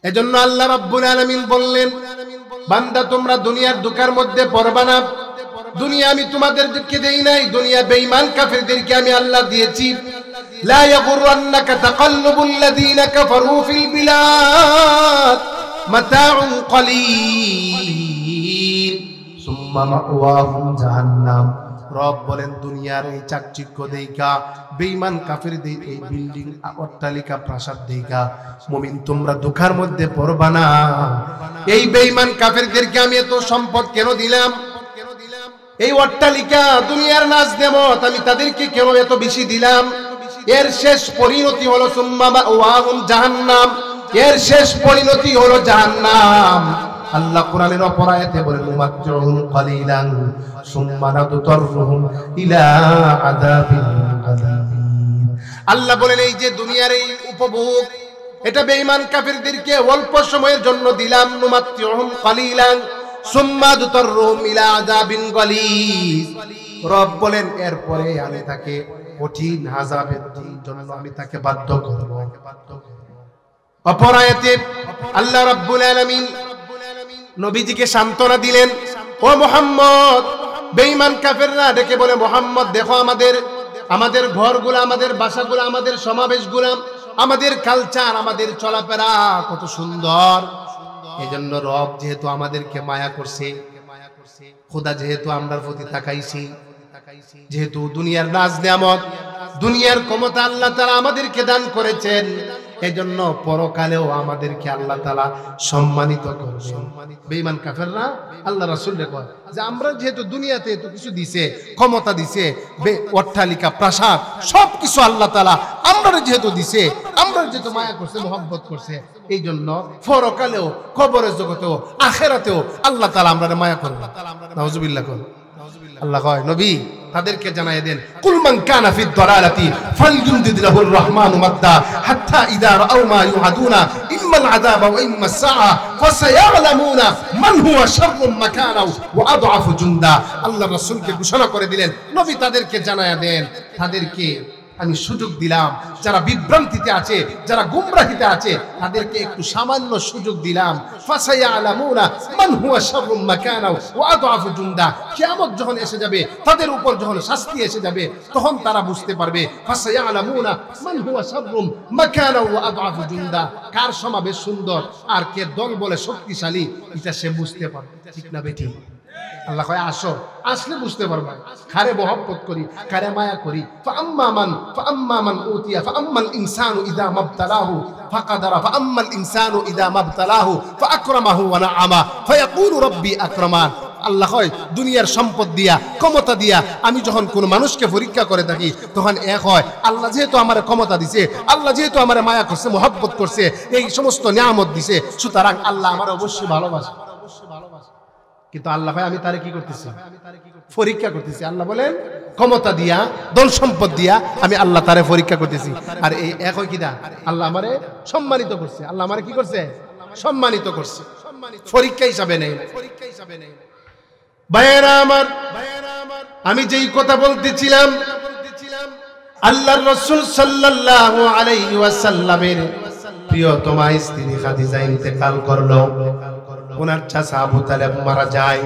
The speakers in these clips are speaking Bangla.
এজন্য আল্লাহ রাব্বুল আলামিন বললেন, বান্দা তোমরা দুনিয়ার দুঃখের মধ্যে পড়বা না। দুনিয়া আমি তোমাদেরকে দেই নাই, দুনিয়া বেঈমান কাফেরদেরকে আমি আল্লাহ দিয়েছি। লা ইয়াগুররান্নাকা তাকাল্লুবুল লাযিনা কাফারু ফিল বিলাদ মাতাউন কলিল সুম্মা মাওয়াহুম জাহান্নাম। রব বলেন দুনিয়ার এই চাকচিক্য দেইখা, বেঈমান কাফেরদের এই বিল্ডিং অট্টালিকা প্রাসাদ দেইখা মুমিন তোমরা দুঃখের মধ্যে পড়বা না। এই বেঈমান কাফেরদেরকে আমি এত সম্পদ কেন দিলাম, এই অট্টালিকা দুনিয়ার নাজ নেমত আমি তাদেরকে কেন এত বেশি দিলাম? এর শেষ পরিণতি হলো সুম্মা মাওয়াহুম জাহান্নাম, এর শেষ পরিণতি হলো জাহান্নাম। আল্লাহ কোরআনের অপর আয়াতে বলেন, মুমাত্তিউহুম কালিলান সুম্মা নাদতারুহুম ইলা আযাবিন আযীম। আল্লাহ বলেন এই যে দুনিয়ার এই উপভোগ, এটা বেঈমান কাফেরদেরকে অল্প সময়ের জন্য দিলাম। মুমাত্তিউহুম কালিলান সুম্মা নাদতারুহুম ইলা আযাবিন গালিজ। রব বলেন এরপরে আমি তাকে কঠিন আযাবের জন্য আমি তাকে বাধ্য করব। অপর আয়াতে আল্লাহ রাব্বুল আলামিন নবীজিকে সান্ত্বনা দিলেন, ও মুহাম্মদ, বেঈমান কাফেররা ডেকে বলে, মুহাম্মদ দেখো আমাদের ঘরগুলো, আমাদের বাসাগুলো, আমাদের সমাবেশগুলো, আমাদের কালচার, আমাদের চলাফেরা কত সুন্দর। এজন্য রব যেহেতু আমাদেরকে মায়া করছে, খোদা যেহেতু আমরার প্রতি তাকাইছি, যেহেতু দুনিয়ার নাজ নিয়ামত, দুনিয়ার ক্ষমতা আল্লাহ তাআলা আমাদেরকে দান করেছেন, এজন্য পরকালেও আমাদেরকে আল্লাহ তাআলা সম্মানিত করবেন। বেঈমান কাফেররা আল্লাহ রাসূলকে কয় যে আমরা যেহেতু দুনিয়াতে এত কিছু দিছে, ক্ষমতা দিছে, অট্টালিকা প্রাসাদ সবকিছু আল্লাহ তাআলা আমরা যেহেতু দিছে, আমরা যেহেতু মায়া করছে, মহব্বত করছে, এই জন্য পরকালেও, কবরের জগতেও, আখিরাতেও আল্লাহ তাআলা আমরা মায়া করবেন। নাউজুবিল্লাহ। আল্লাহ কয় নবী তাদেরকে জানায় দেন, কুল মান কানা ফিদ দালালাতি ফালইউমদিদ লাহুর রাহমানু মাদ্দা হাত্তা ইযা রাআউ মা ইউআদুনা ইম্মাল আযাবা ওয়া ইম্মাস সাআ ফাসায়ালামুনা মান হুয়া শাররুম মাকানা ওয়া আদআফু জুনদা। আল্লাহ রাসূলকে ঘোষণা করে দিলেন, নবী তাদেরকে জানায় দেন, তাদেরকে আমি সুযোগ দিলাম, যারা বিভ্রান্তিতে আছে, যারা গুমরাহিতে আছে, তাদেরকে একটু সামান্য সুযোগ দিলাম। ফাসায়ালামুনা মান হুয়া শাররুম মাকানা ওয়া আদআফু জুনদা। কিয়ামত যখন এসে যাবে, তাদের উপর যখন শাস্তি এসে যাবে, তখন তারা বুঝতে পারবে ফাসায়ালামুনা মান হুয়া শাররুম মাকানা ওয়া আদআফু জুনদা। কার সমাবেশ সুন্দর আর কে দল বলে শক্তিশালী, এটা সে বুঝতে পারবে। ঠিক না বেটি? আল্লাহ কয় আসো, আসলে বুঝতে পারবা কারে মহব্বত করি, কারে মায়া করি। ফাআম্মা মান উতিয়া ফাআম্মাল ইনসানু ইযা মাবতালাহু ফাকাদারা ফাআম্মাল ইনসানু ইযা মাবতালাহু ফাআকরামাহু ওয়া নাআমা ফায়াকুলু রাব্বি আকরামান। আল্লাহ কয় দুনিয়ার সম্পদ দিয়া, ক্ষমতা দিয়া আমি যখন কোন মানুষকে পরীক্ষা করে থাকি, তখন এক হয় আল্লাহ যেহেতু আমার ক্ষমতা দিছে, আল্লাহ যেহেতু আমার মায়া করছে, মহব্বত করছে, এই সমস্ত নিয়ামত দিছে, সুতরাং আল্লাহ আমার অবশ্যই ভালোবাসে। কিন্তু আল্লাহ ভাই আমি তারে কি করতেছি? পরীক্ষা করতেছি। আল্লাহ বলেন ক্ষমতা দিয়া, ধন সম্পদ দিয়া আমি আল্লাহ তারে পরীক্ষা করতেছি। আর এই এক হয় কিনা, আল্লাহ আমারে সম্মানিত করছে। আল্লাহ আমারে কি করছে? সম্মানিত করছে, পরীক্ষা হিসাবে নেই। ভাইয়েরা আমার, আমি যেই কথা বলতেছিলাম, আল্লাহর রাসূল সাল্লাল্লাহু আলাইহি ওয়াসাল্লামের প্রিয়তমা স্ত্রী খাদিজা ইন্তেকাল করলো। ওনার চাচা আবু তালেব মারা যায়।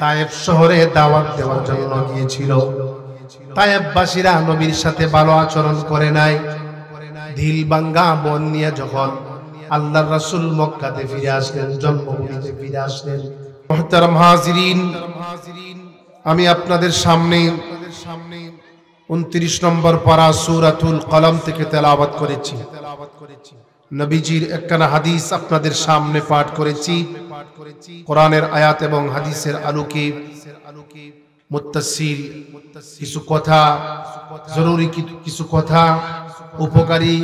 তায়েফ শহরে দাওয়াত দেওয়ার জন্য গিয়েছিল। তায়েফবাসীরা নবীর সাথে ভালো আচরণ করে নাই। ঢিল ভাঙ্গা মন নিয়ে যখন আল্লাহর রাসূল মক্কাতে ফিরে আসলেন, জন্মভূমিতে ফিরে আসলেন, মুহতারাম হাজিরিন, আমি আপনাদের সামনে 29 নম্বর পারা সূরাতুল কলম থেকে তেলাওয়াত করেছি। নবীজির একখানা হাদিস আপনাদের সামনে পাঠ করেছি। কোরআনের আয়াত এবং হাদিসের আলোকে মুত্তাসিল কিছু কথা, জরুরি কিছু কথা, উপকারী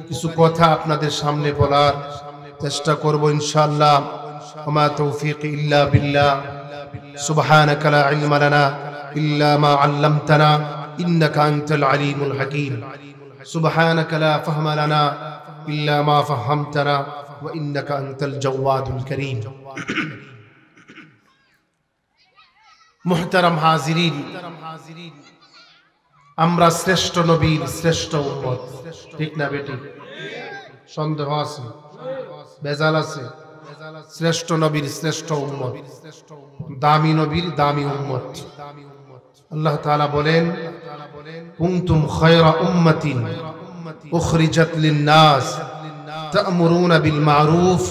কিছু কথা আপনাদের সামনে বলার চেষ্টা করব ইনশাআল্লাহ। ওমা তৌফিক ইল্লা বিল্লাহ, সুবহানাকা লা ইলমা লানা ইল্লা মা আল্লামতানা ইন্নাকা আনতাল আলিমুল হাকীম। সুবহানাকা লা ফাহমা লানা ইল্লা মা ফাহামতানা ওয়া ইন্নাকা আনতাল জাওয়াদুল কারীম। মুহতারাম হাজিরিন, আমরা শ্রেষ্ঠ নবীর শ্রেষ্ঠ উম্মত, ঠিক না বেটি? সন্দেহ আছে? বেজাল আছে? শ্রেষ্ঠ নবীর শ্রেষ্ঠ উম্মত, দামি নবীর দামি উম্মত। আল্লাহ তাআলা বলেন, কুনতুম খায়রা উম্মাতিন উখরিজাত লিন-নাস তা'মুরুনা বিল মা'রুফ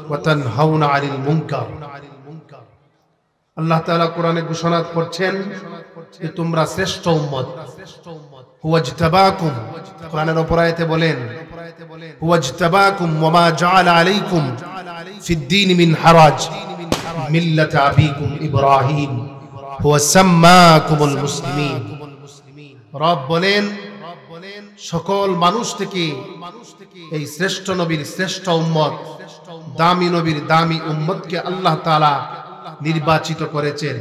ওয়া তানহাউনা আনিল মুনকার। আল্লাহ তাআলা কোরআনে ঘোষণা করছেন যে তোমরা শ্রেষ্ঠ উম্মত। হুয়াজতাবাকুম, কোরআনের অপর আয়াতে বলেন, হুয়াজতাবাকুম ওয়া মা জাআলা আলাইকুম ফিদ-দীন মিন হারাজ মিল্লাতা আবিকুম ইব্রাহিম হুয়া সাম্মাকুমুল মুসলিমিন। রব বলেন, সকল মানুষ থেকে এই শ্রেষ্ঠ নবীর শ্রেষ্ঠ উম্মত, দামি নবীর দামি উম্মতকে আল্লাহ তাআলা নির্বাচিত করেছেন,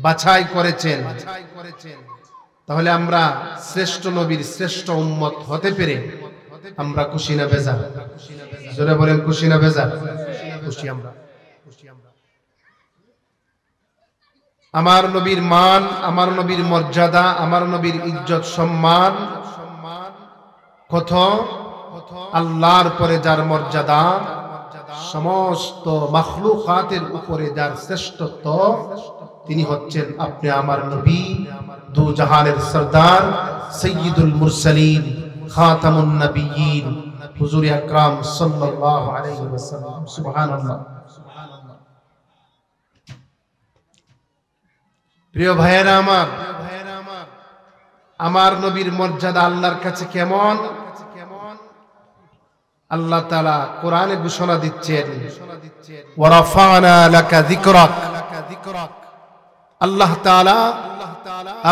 বাছাই করেছেন। তাহলে আমরা শ্রেষ্ঠ নবীর শ্রেষ্ঠ উম্মত হতে পেরে আমরা খুশি না বেজার? জোরে বলেন, খুশি না বেজার? খুশি আমরা। আমার নবীর মান, আমার নবীর মর্যাদা, আমার নবীর ইজ্জত সম্মান কত? আল্লাহর পরে যার মর্যাদা, সমস্ত মাখলুকাতের উপরে যার শ্রেষ্ঠত্ব, তিনি হচ্ছেন আপনি আমার নবী, দু জাহানের সরদার, সাইয়্যিদুল মুরসালিন, খাতামুন নবিয়্যিন, হুজুর আকরাম সাল্লাল্লাহু আলাইহি ওয়াসাল্লাম। সুবহানাল্লাহ। প্রিয় ভাইয়েরা আমার, আমার নবীর মর্যাদা আল্লাহর কাছে কেমন? আল্লাহ তাআলা কোরআনে ঘোষণা দিচ্ছেন, ওয়া রাফা'না লাকা যিকরাক। আল্লাহ তাআলা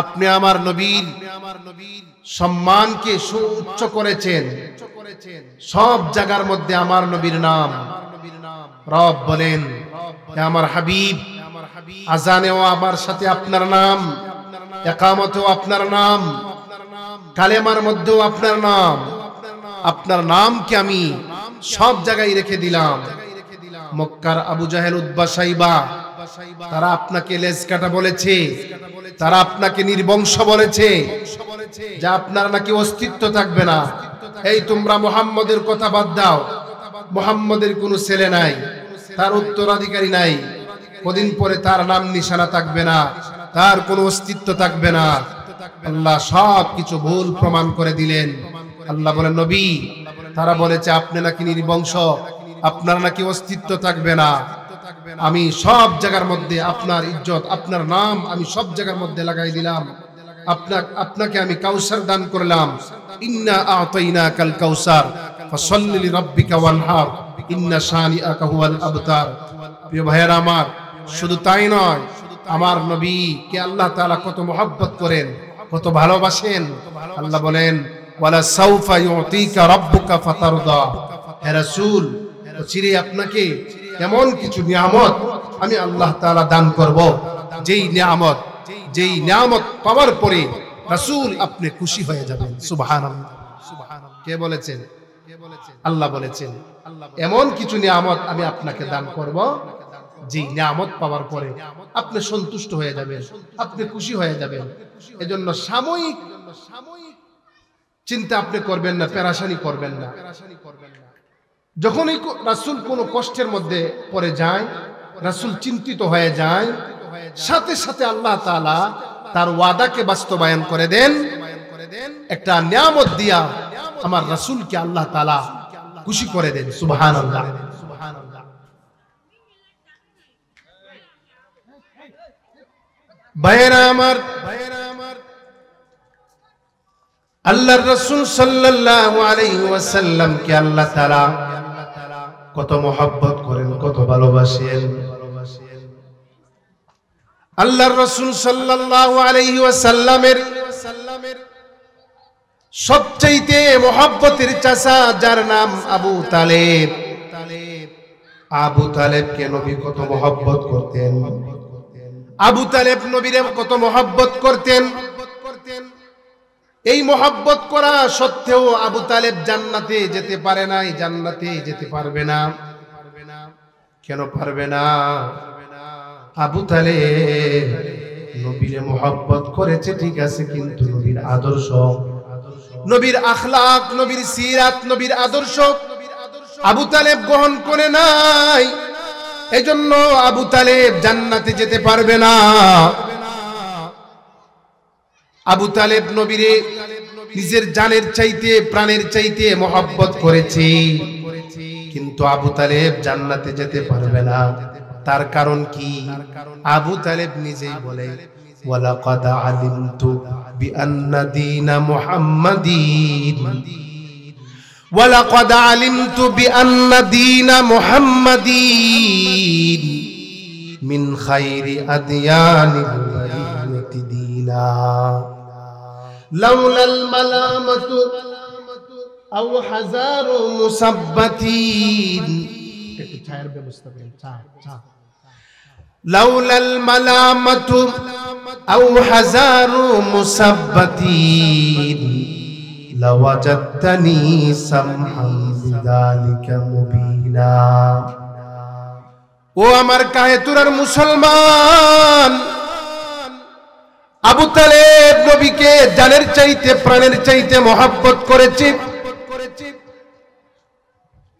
আপনি আমার নবীর সম্মানকে সুউচ্চ করেছেন। সব জায়গার মধ্যে আমার নবীর নাম। রব বলেন, হে আমার হাবিব, আজানেও আমার সাথে আপনার নাম, ইকামতেও আপনার নাম, কালেমার মধ্যেও আপনার নাম। আপনার নামকে আমি সব জায়গায় রেখে দিলাম। মক্কার আবু জাহেল, উতবা, সাইবা, তারা আপনাকে লেজ কাটা বলেছে, তারা আপনাকে নির্বংশ বলেছে, যে আপনার নাকি অস্তিত্ব থাকবে না। এই তোমরা মুহাম্মদের কথা বাদ দাও, মুহাম্মদের কোনো ছেলে নাই, তার উত্তরাধিকারী নাই, কদিন পরে তার নাম নিশানা থাকবে না, তার কোনো অস্তিত্ব থাকবে না। আল্লাহ সব কিছু ভুল প্রমাণ করে দিলেন। আল্লাহ বলেন, নবী, তারা বলেছে আপনি নাকি নির্বংশ, আপনার নাকি অস্তিত্ব থাকবে না। আমি সব জায়গার মধ্যে আপনার ইজ্জত, আপনার নাম আমি সব জায়গার মধ্যে লাগাই দিলাম। আপনাকে আমি কাউসার দান করলাম। ইন্না আ'তাইনাকাল কাউসার ফাসাল্লি লিরাব্বিকা ওয়ানহার ইন্না শানিআকা হুয়াল আবতার। প্রিয় ভাইয়েরা আমার, শুধু তাই নয়, আমার নবীকে আল্লাহ তাআলা কত মহব্বত করেন, কত ভালোবাসেন। আল্লাহ বলেন, ওয়ালা সাউফা ইউতিকা রাব্বুকা ফাতারদা। হে রাসূল, চিরে আপনাকে এমন কিছু নিয়ামত আমি আল্লাহ তাআলা দান করব, যেই নিয়ামত পাওয়ার পরে রাসূল আপনি খুশি হয়ে যাবেন। সুবহানাল্লাহ। কে বলেছেন? আল্লাহ বলেছেন, এমন কিছু নিয়ামত আমি আপনাকে দান করব, যে নিয়ামত পাওয়ার পরে আপনি সন্তুষ্ট হয়ে যাবেন, আপনি খুশি হয়ে যাবেন। এজন্য সাময়িক চিন্তা আপনি করবেন না, পেরেশানি করবেন না। যখনই রাসূল কোনো কষ্টের মধ্যে পড়ে যায়, রাসূল চিন্তিত হয়ে যায়, সাথে সাথে আল্লাহ তাআলা তার ওয়াদাকে বাস্তবায়ন করে দেন। একটা নিয়ামত দিয়া আমার রাসূলকে আল্লাহ তাআলা খুশি করে দেন। সুবহানাল্লাহ। ভাইয়েরা আমার, আল্লাহর রাসূল সাল্লাল্লাহু আলাইহি ওয়াসাল্লাম কে আল্লাহ তাআলা কত মহব্বত করেন, কত ভালোবাসেন। আল্লাহর রাসূল সাল্লাল্লাহু আলাইহি ওয়াসাল্লামের সবচেয়ে মহব্বতের চাচা, যার নাম আবু তালেব। আবু তালেবকে নবী কত মহব্বত করতেন। আবু তালেব নবীরে কত মহব্বত করতেন। এই মহব্বত করা সত্ত্বেও আবু তালেব জান্নাতে যেতে পারে নাই, জান্নাতে যেতে পারবে না। কেন পারবে না? আবু তালেব নবীরে মহব্বত করেছে ঠিক আছে, কিন্তু নবীর আদর্শ, নবীর আখলাক, নবীর সিরাত, নবীর আদর্শ আবু তালেব গ্রহণ করে নাই, এজন্য আবু তালেব জান্নাতে যেতে পারবে না। আবু তালেব নবীরে নিজের জানের চাইতে প্রাণের চাইতে মহব্বত করেছে, কিন্তু আবু তালেব জান্নাতে যেতে পারবে না। তার কারণ কি? আবু তালেব নিজেই বলে, ওয়ালাকাদ আলিমতু বিআন্না দীনা মুহাম্মাদিন, ওয়ালাকাদ আলিমতু বিআন্না দীনা মুহাম্মাদিন মিন খায়রি আদিয়ানিল বারিয়াতি দীনা লাউলাল মালামাতু আও হাজারু মুসাব্বাতিন। একটু ছায়ের ব্যবস্থা করেন, চা। লাউলাল মালামাতু আও হাজারু মুসাব্বাতিন লাওয়াজাদতানি সামহাম বিযালিকা মুবিনা। ও আমার কাহেতুরার মুসলমান, আবু তালেব নবীকে জানের চাইতে প্রাণের চাইতে মহব্বত করেছে,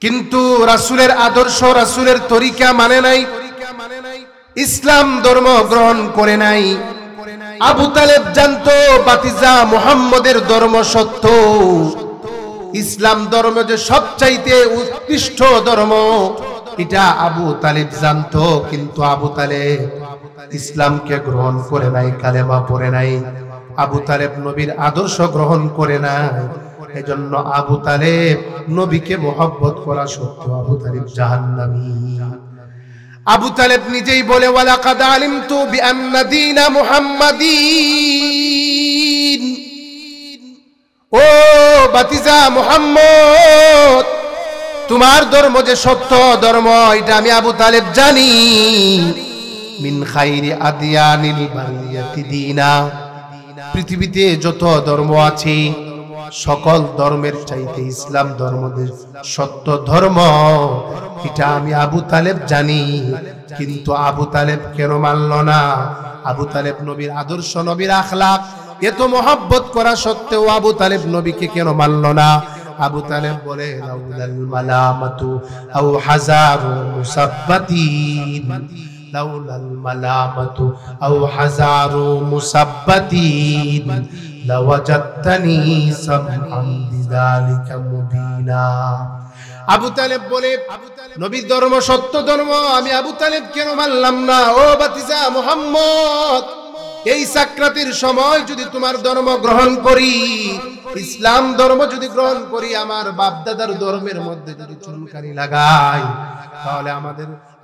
কিন্তু রাসূলের আদর্শ রাসূলের তরিকা মানে নাই, ইসলাম ধর্ম গ্রহণ করে নাই। আবু তালেব জানতো বাতিজা মুহাম্মদের ধর্ম সত্য, ইসলাম ধর্ম যে সবচাইতে উৎকৃষ্ট ধর্ম, এটা আবু তালেব জানতো, কিন্তু আবু তালেব ইসলামকে গ্রহণ করে নাই, কালেমা পড়ে নাই। আবু তালেব নবীর আদর্শ গ্রহণ করে নাই, এজন্য আবু তালেব নবীকে মহব্বত করা সত্ত্বেও আবু তালেব জাহান্নামী। আবু তালেব নিজেই বলে, ওয়ালাকাদ আলিমতু বিআন্না দীনা মুহাম্মাদিন, ও বাতিজা মুহাম্মদ, তোমার ধর্ম যে সত্য ধর্ম, এটা আমি আবু তালেব জানি। মিন খায়রি আদিয়ানিল বারিয়াতি দীনা, পৃথিবীতে যত ধর্ম আছে সকল ধর্মের চাইতে ইসলাম ধর্ম সত্য ধর্ম, এটা আমি আবু তালেব জানি। কিন্তু আবু তালেব কেন মানল না? আবু তালেব নবীর আদর্শ, নবীর আখলাক এত মহব্বত করা সত্ত্বেও আবু তালেব নবীকে কেন মানল না? আবু তালেব বলে, লাউলাল মালামাতু আও হাজারু মুসাব্বাতিন, লাউলাল মালামাতু আও হাজারু মুসাব্বাতিন লাওয়াজাদতানি সামহাম বিযালিকা মুবিনা। আবু তালেব বলে, নবীর ধর্ম সত্য ধর্ম, আমি আবু তালেব কেন মানলাম না? ও বাতিজা মুহাম্মদ, এই সাকরাতের সময় যদি তোমার ধর্ম গ্রহণ করি, ইসলাম ধর্ম যদি গ্রহণ করি, আমার বাপ দাদার ধর্মের মধ্যে যদি চুনকানি লাগাই, তাহলে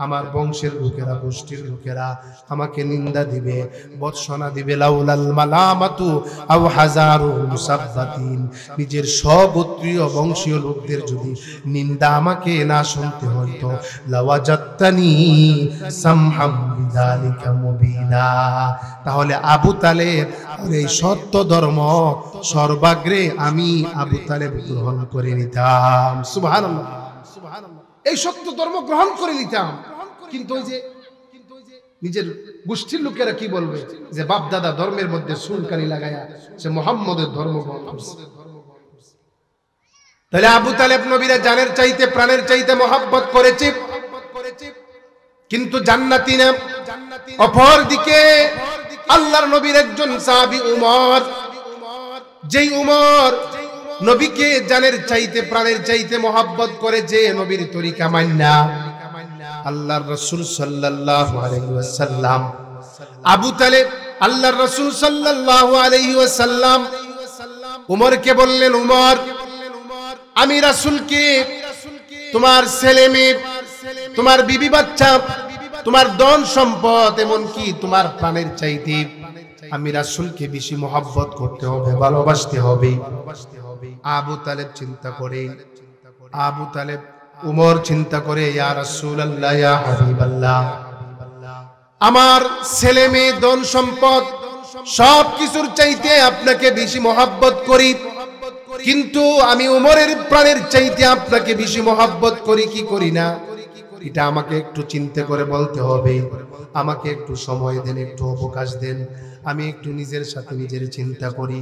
আমার বংশের লোকেরা, গোষ্ঠীর লোকেরা আমাকে নিন্দা দিবে, বৎসনা দিবে। লাউলাল মালামাতু আও হাজারু মুসাব্বাতিন, নিজের স্বগোত্রীয় বংশীয় লোকদের যদি নিন্দা আমাকে না শুনতে হইতো, লাওয়াজাদতানি সামহাম বিযালিকা মুবিনা, তাহলে আবু তালেব এই সত্য ধর্ম সর্বাগ্রে আমি আবু তালেব গ্রহণ করে নিতাম। সুবহানাল্লাহ, এই সত্য ধর্ম গ্রহণ করে নিতাম। কিন্তু ওই যে নিজের গোষ্ঠীর লোকেরা কি বলবে, যে বাপ দাদা ধর্মের মধ্যে সুলকানি লাগায়া সে মুহাম্মদের ধর্ম গ্রহণ করছে। তাহলে আবু তালেব নবীরা জানের চাইতে প্রাণের চাইতে মহব্বত করেছে, কিন্তু জান্নাতি না। অপর দিকে আল্লাহর নবীর একজন সাহাবী উমর, যেই উমর নবীকে জানের চাইতে প্রাণের চাইতে মহব্বত করেছে, নবীর তরিকা মান্না আল্লাহর রাসূল সাল্লাল্লাহু আলাইহি ওয়াসাল্লাম, আবু তালেব আল্লাহর রাসূল সাল্লাল্লাহু আলাইহি ওয়াসাল্লাম উমরকে বললেন, উমর, আমি রাসূলকে তোমার ছেলে মেয়ে, তোমার বিবি বাচ্চা, তোমার ধন সম্পদ, এমনকি তোমার প্রাণের চাইতে আমি রাসূলকে বেশি মহব্বত করতে হবে, ভালোবাসতে হবে। আবু তালেব চিন্তা করে, আবু তালেব উমর চিন্তা করে, ইয়া রাসূলুল্লাহ, ইয়া হাবিবাল্লাহ, আমার ছেলে মেয়ে ধন সম্পদ সব কিছুর চাইতে আপনাকে বেশি মহব্বত করি, কিন্তু আমি উমরের প্রাণের চাইতে আপনাকে বেশি মহব্বত করি কি করি না? এটা আমাকে একটু চিন্তা করে বলতে হবে। আমাকে একটু সময় দেন, একটু অবকাশ দেন, আমি একটু নিজের সাথে নিজের চিন্তা করি।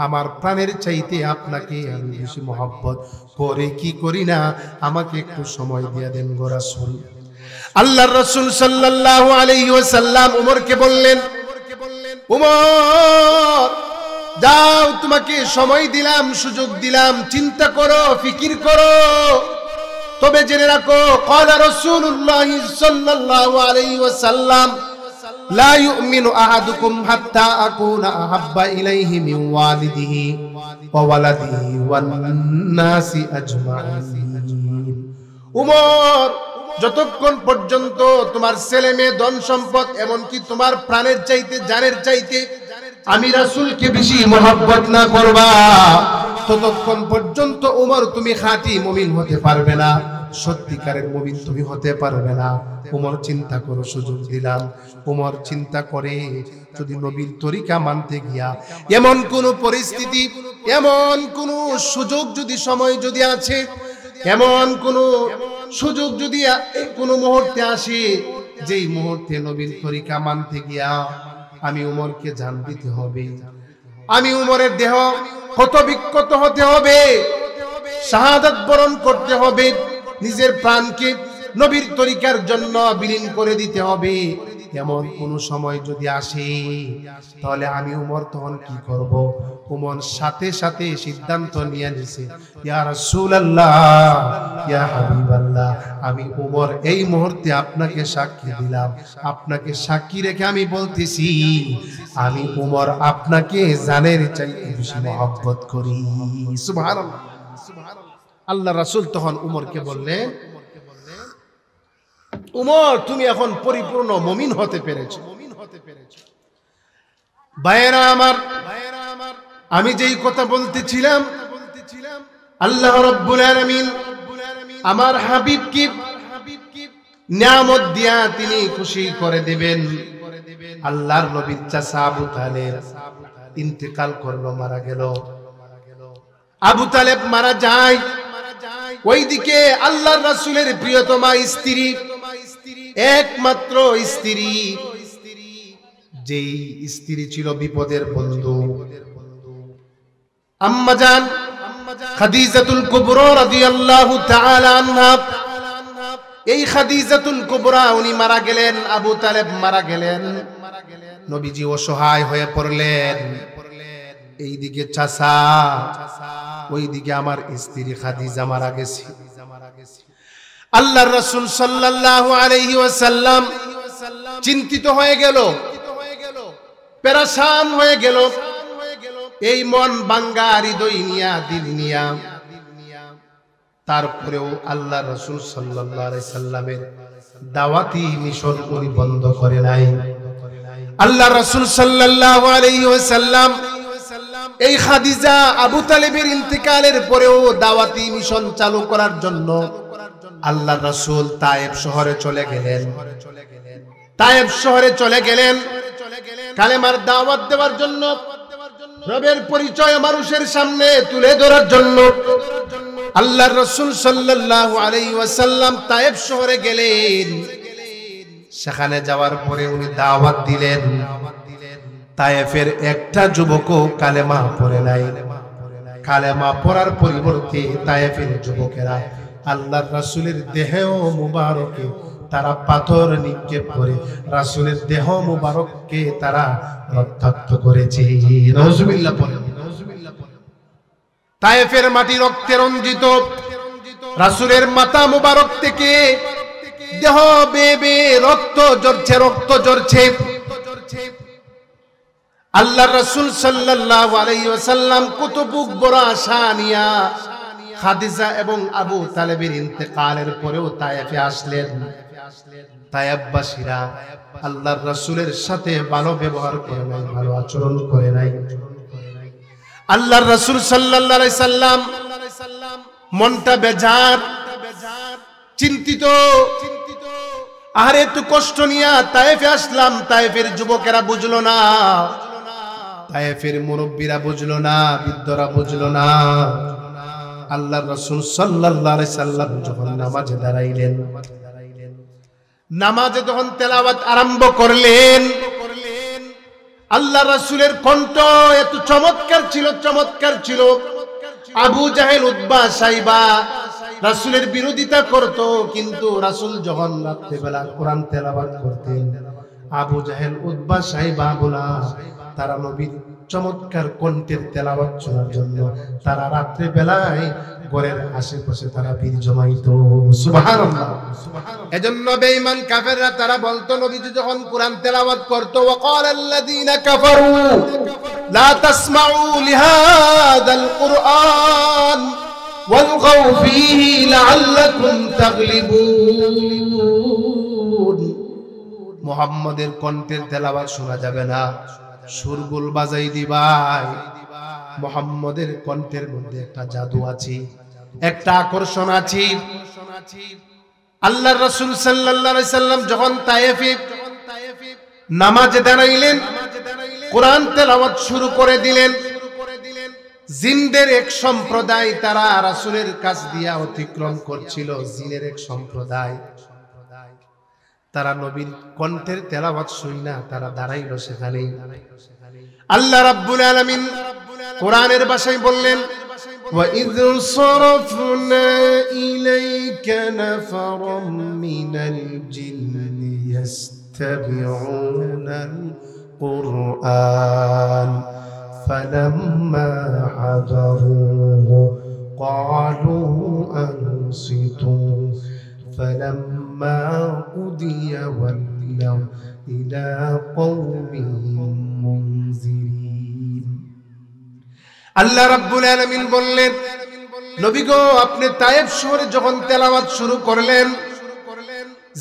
আমার প্রাণের চাইতে আপনাকে আমি বেশি মহব্বত করে কি করি না, আমাকে একটু সময় দিয়ে দেন গো রাসূল। আল্লাহর রাসূল সাল্লাল্লাহু আলাইহি ওয়াসাল্লাম উমরকে বললেন, উমর যাও, তোমাকে সময় দিলাম, সুযোগ দিলাম, চিন্তা করো, ফিকির করো। তবে জেনে রাখো, ক্বালা রাসূলুল্লাহ সাল্লাল্লাহু আলাইহি ওয়াসাল্লাম, লা ইউমিনু আহাদুকুম হাত্তা আকুনা আহাব্বা ইলাইহি মিন ওয়ালিদিহি ওয়া ওয়ালাদিহি ওয়ান নাসি আজমাইন। উমর, যতক্ষণ পর্যন্ত তোমার ছেলে মেয়ে, ধন সম্পদ, এমনকি তোমার প্রাণের চাইতে, জানের চাইতে আমি রাসূলকে বেশি মহব্বত না করবা, ততক্ষণ পর্যন্ত উমর তুমি খাঁটি মুমিন হতে পারবে না, সত্যিকারের মুমিন তুমি হতে পারবে না। উমর চিন্তা করো, সুযোগ দিলাম। উমর চিন্তা করে, যদি নবীর তরিকা মানতে গিয়া এমন কোন পরিস্থিতি, এমন কোন সুযোগ যদি, সময় যদি আছে, এমন কোন সুযোগ যদি কোন মুহূর্তে আসে, যেই মুহূর্তে নবীর তরিকা মানতে গিয়া আমি উমরকে জান দিতে হবে, আমি উমরের দেহ ক্ষত বিক্ষত হতে হবে, শাহাদাত বরণ করতে হবে, নিজের প্রাণকে নবীর তরিকার জন্য বিলীন করে দিতে হবে, এমন কোন সময় যদি আসে, তাহলে আমি উমর তখন কি করব? উমর সাথে সাথে সিদ্ধান্ত নিয়ে নিছে, ইয়া রাসূলুল্লাহ, ইয়া হাবিবাল্লাহ, আমি উমর এই মুহূর্তে আপনাকে সাক্ষী দিলাম, আপনাকে সাক্ষী রেখে আমি বলতেছি, আমি উমর আপনাকে জানের চাইতে বেশি মহব্বত করি। সুবহানাল্লাহ। আল্লাহ রাসূল তখন উমরকে বললেন, উমর, তুমি এখন পরিপূর্ণ মুমিন হতে পেরেছো। ভাইয়েরা আমার, আমি যেই কথা বলতেছিলাম, আল্লাহ রাব্বুল আলামিন আমার হাবিবকে নিয়ামত দিয়া তিনি খুশি করে দিবেন। আল্লাহর নবীর চাচা আবু তালেব ইন্তেকাল করলো, মারা গেল। আবু তালেব মারা যায়, ওইদিকে আল্লাহর রাসূলের প্রিয়তমা স্ত্রী, একমাত্র স্ত্রী, যেই স্ত্রী ছিল বিপদের বন্ধু, আম্মা জান খাদিজাতুল কুবরা রাদিয়াল্লাহু তাআলা আনহা, এই খাদিজাতুল কুবরা উনি মারা গেলেন, আবু তালেব মারা গেলেন, নবীজি অসহায় হয়ে পড়লেন। এইদিকে চাচা, ওইদিকে আমার স্ত্রী খাদিজা মারা গেছে। আল্লাহর রাসূল সাল্লাল্লাহু আলাইহি ওয়াসাল্লাম চিন্তিত হয়ে গেল, পেরেশান হয়ে গেল, এই মন ভাঙ্গা হৃদয় নিয়া, দিল নিয়া। তারপরেও আল্লাহর রাসূল সাল্লাল্লাহু আলাইহি সাল্লামের দাওয়াতি মিশন উনি বন্ধ করে নাই। আল্লাহর রাসূল সাল্লাল্লাহু আলাইহি ওয়াসাল্লাম এই খাদিজা আবু তালেবের ইন্তেকালের পরেও দাওয়াতি মিশন চালু করার জন্য আল্লাহর রাসূল তায়েফ শহরে চলে গেলেন। তায়েফ শহরে চলে গেলেন কালেমার দাওয়াত দেওয়ার জন্য, রবের পরিচয় মানুষের সামনে তুলে ধরার জন্য। আল্লাহর রাসূল সাল্লাল্লাহু আলাইহি ওয়াসাল্লাম তায়েফ শহরে গেলেন। সেখানে যাওয়ার পরে উনি দাওয়াত দিলেন। তায়েফের একটা যুবকও কালেমা পড়ে নাই। কালেমা পড়ার পরিবর্তে তায়েফের যুবকেরা আল্লাহর রাসূলের দেহ মুবারকে তারা পাথর নিক্ষেপ করে রাসূলের দেহ মুবারককে তারা রক্তাক্ত করেছে। নাউজুবিল্লাহ পড়ে। তায়েফের মাটি রক্তে রঞ্জিত। রাসূলের মাথা মুবারক থেকে দেহ বেয়ে বেয়ে রক্ত ঝরছে, রক্ত ঝরছে। আল্লাহর রাসূল সাল্লাল্লাহু আলাইহি ওয়াসাল্লাম কত বুক বড় আশা নিয়া খাদিজা এবং আবু তালেবের ইন্তেকালের পরেও তায়েফে আসলেন। তায়েফবাসীরা আল্লাহর রাসূলের সাথে ভালো ব্যবহার করে নাই, ভালো আচরণ করে নাই। আল্লাহর রাসূল সাল্লাল্লাহু আলাইহি সাল্লাম মনটা বেজার, চিন্তিত। আরে এত কষ্ট নিয়া তায়েফে আসলাম, তায়েফের যুবকেরা বুঝলো না, তায়েফের মুরব্বীরা বুঝলো না, বৃদ্ধরা বুঝলো না। আল্লাহর রাসূল সাল্লাল্লাহু আলাইহি সাল্লাম যখন নামাজে দাঁড়াইলেন, নামাজে যখন তেলাওয়াত আরম্ভ করলেন, আল্লাহ রাসূলের কণ্ঠ এত চমৎকার ছিল। আবু জাহেল, উতবা, সাইবা রাসূলের বিরোধিতা করত, কিন্তু রাসূল যখন রাত্রিবেলা কোরআন তেলাওয়াত করতেন, আবু জাহেল, উতবা, সাইবা গুলা তারা নবীর চমৎকার কণ্ঠের তেলাওয়াত শোনার জন্য তারা রাত্রিবেলায় ঘরের আশেপাশে তারা ভিড় জমাইত। সুবহানাল্লাহ। এজন্য বেঈমান কাফেররা তারা বলতো, নবীজি যখন কোরআন তেলাওয়াত করত, ওয়াকালাল্লাযীনা কাফারু লা তাসমাউ লিহাযাল কুরআন ওয়ালগাউ ফীহি লাআল্লাকুম তাগলিবুন। মুহাম্মাদের কণ্ঠের তেলাওয়াত শোনা যাবে না, সুরগুল বাজাই দিবাই। মুহাম্মাদের কণ্ঠের মধ্যে একটা জাদু আছে, একটা আকর্ষণ আছে। আল্লাহর রাসূল সাল্লাল্লাহু আলাইহি সাল্লাম যখন তায়েফে নামাজে দাঁড়াইলেন, কোরআন তেলাওয়াত শুরু করে দিলেন, জিনদের এক সম্প্রদায় তারা রাসূলের কাছ দিয়া অতিক্রম করছিল। জিনের এক সম্প্রদায় তারা নবীর কণ্ঠের তেলাওয়াত শুইনা তারা দাঁড়াইল সেখানেই। আল্লাহ রাব্বুল আলামিন কোরআনের ভাষায় বললেন, وَإِذْ صَرَفْنَا إِلَيْكَ نَفَرًا مِنَ الْجِنِّ يَسْتَمِعُونَ الْقُرْآنَ فَلَمَّا حَضَرُوهُ قَالُوا أَنصِتُوا فَلَمَّا قُضِيَ وَلَّوْا إِلَى قَوْمِهِمْ مُنذِرِينَ। আল্লাহ রাব্বুল আলামিন বললেন, নবী গো, আপনি তায়েফ শহরে যখন তেলাওয়াত শুরু করলেন,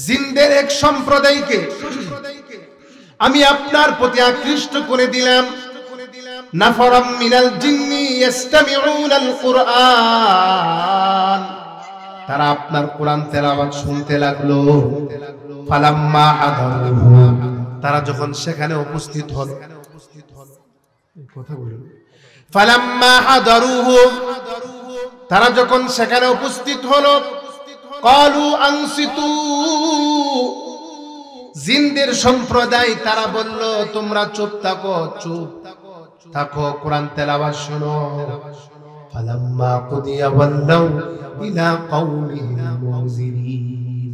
জিনদের এক সম্প্রদায়কে আমি আপনার প্রতি আকৃষ্ট করে দিলাম। নাফারাম মিনাল জিন্নি ইয়াস্তামিউনাল কুরআন, তারা আপনার কোরআন তেলাওয়াত শুনতে লাগলো। ফালাম্মা হাদারুহু, তারা যখন সেখানে উপস্থিত হল, কথা বলুন, ফালাম্মা হাদারুহু, তারা যখন সেখানে উপস্থিত হলো, ক্বালু আনসিতু, জিনদের সম্প্রদায় তারা বলল, তোমরা চুপ থাকো, কোরআন তেলাওয়াত শোনো। ফালাম্মা কুদিয়া ওয়াল্লাউ ইলা কওমিহিম মুনজিরিন।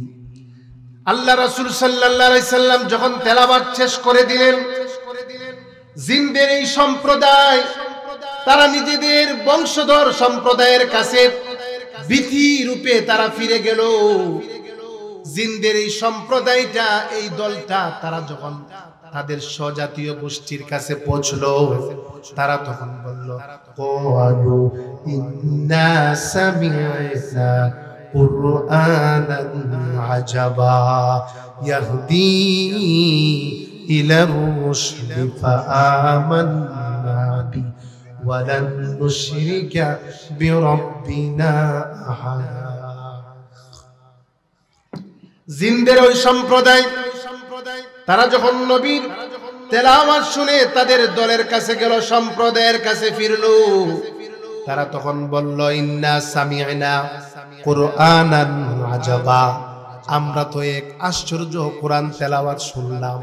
আল্লাহ রাসূল সাল্লাল্লাহু আলাইহি সাল্লাম যখন তেলাওয়াত শেষ করে দিলেন, জিনদের এই সম্প্রদায় তারা নিজেদের বংশধর সম্প্রদায়ের কাছে ভীতি রূপে তারা ফিরে গেল। জিনদের এই সম্প্রদায়টা, এই দলটা, তারা যখন তাদের স্বজাতীয় গোষ্ঠীর কাছে পৌঁছলো, তারা তখন বলল, ক্বালু ইন্না সামি'না কুরআনান আজাবা ইয়াহদি ইলার রুশদি ফাআমান্না বি ওয়ালান নুশরিকা বিরাব্বিনা আহাদা। জিনদের ওই সম্প্রদায় তারা যখন নবীর তেলাওয়াত শুনে তাদের দলের কাছে গেল, সম্প্রদায়ের কাছে ফিরলো, তারা তখন বলল, ইন্না সামি'না কুরআনান আজাবা, আমরা তো এক আশ্চর্য কোরআন তেলাওয়াত শুনলাম,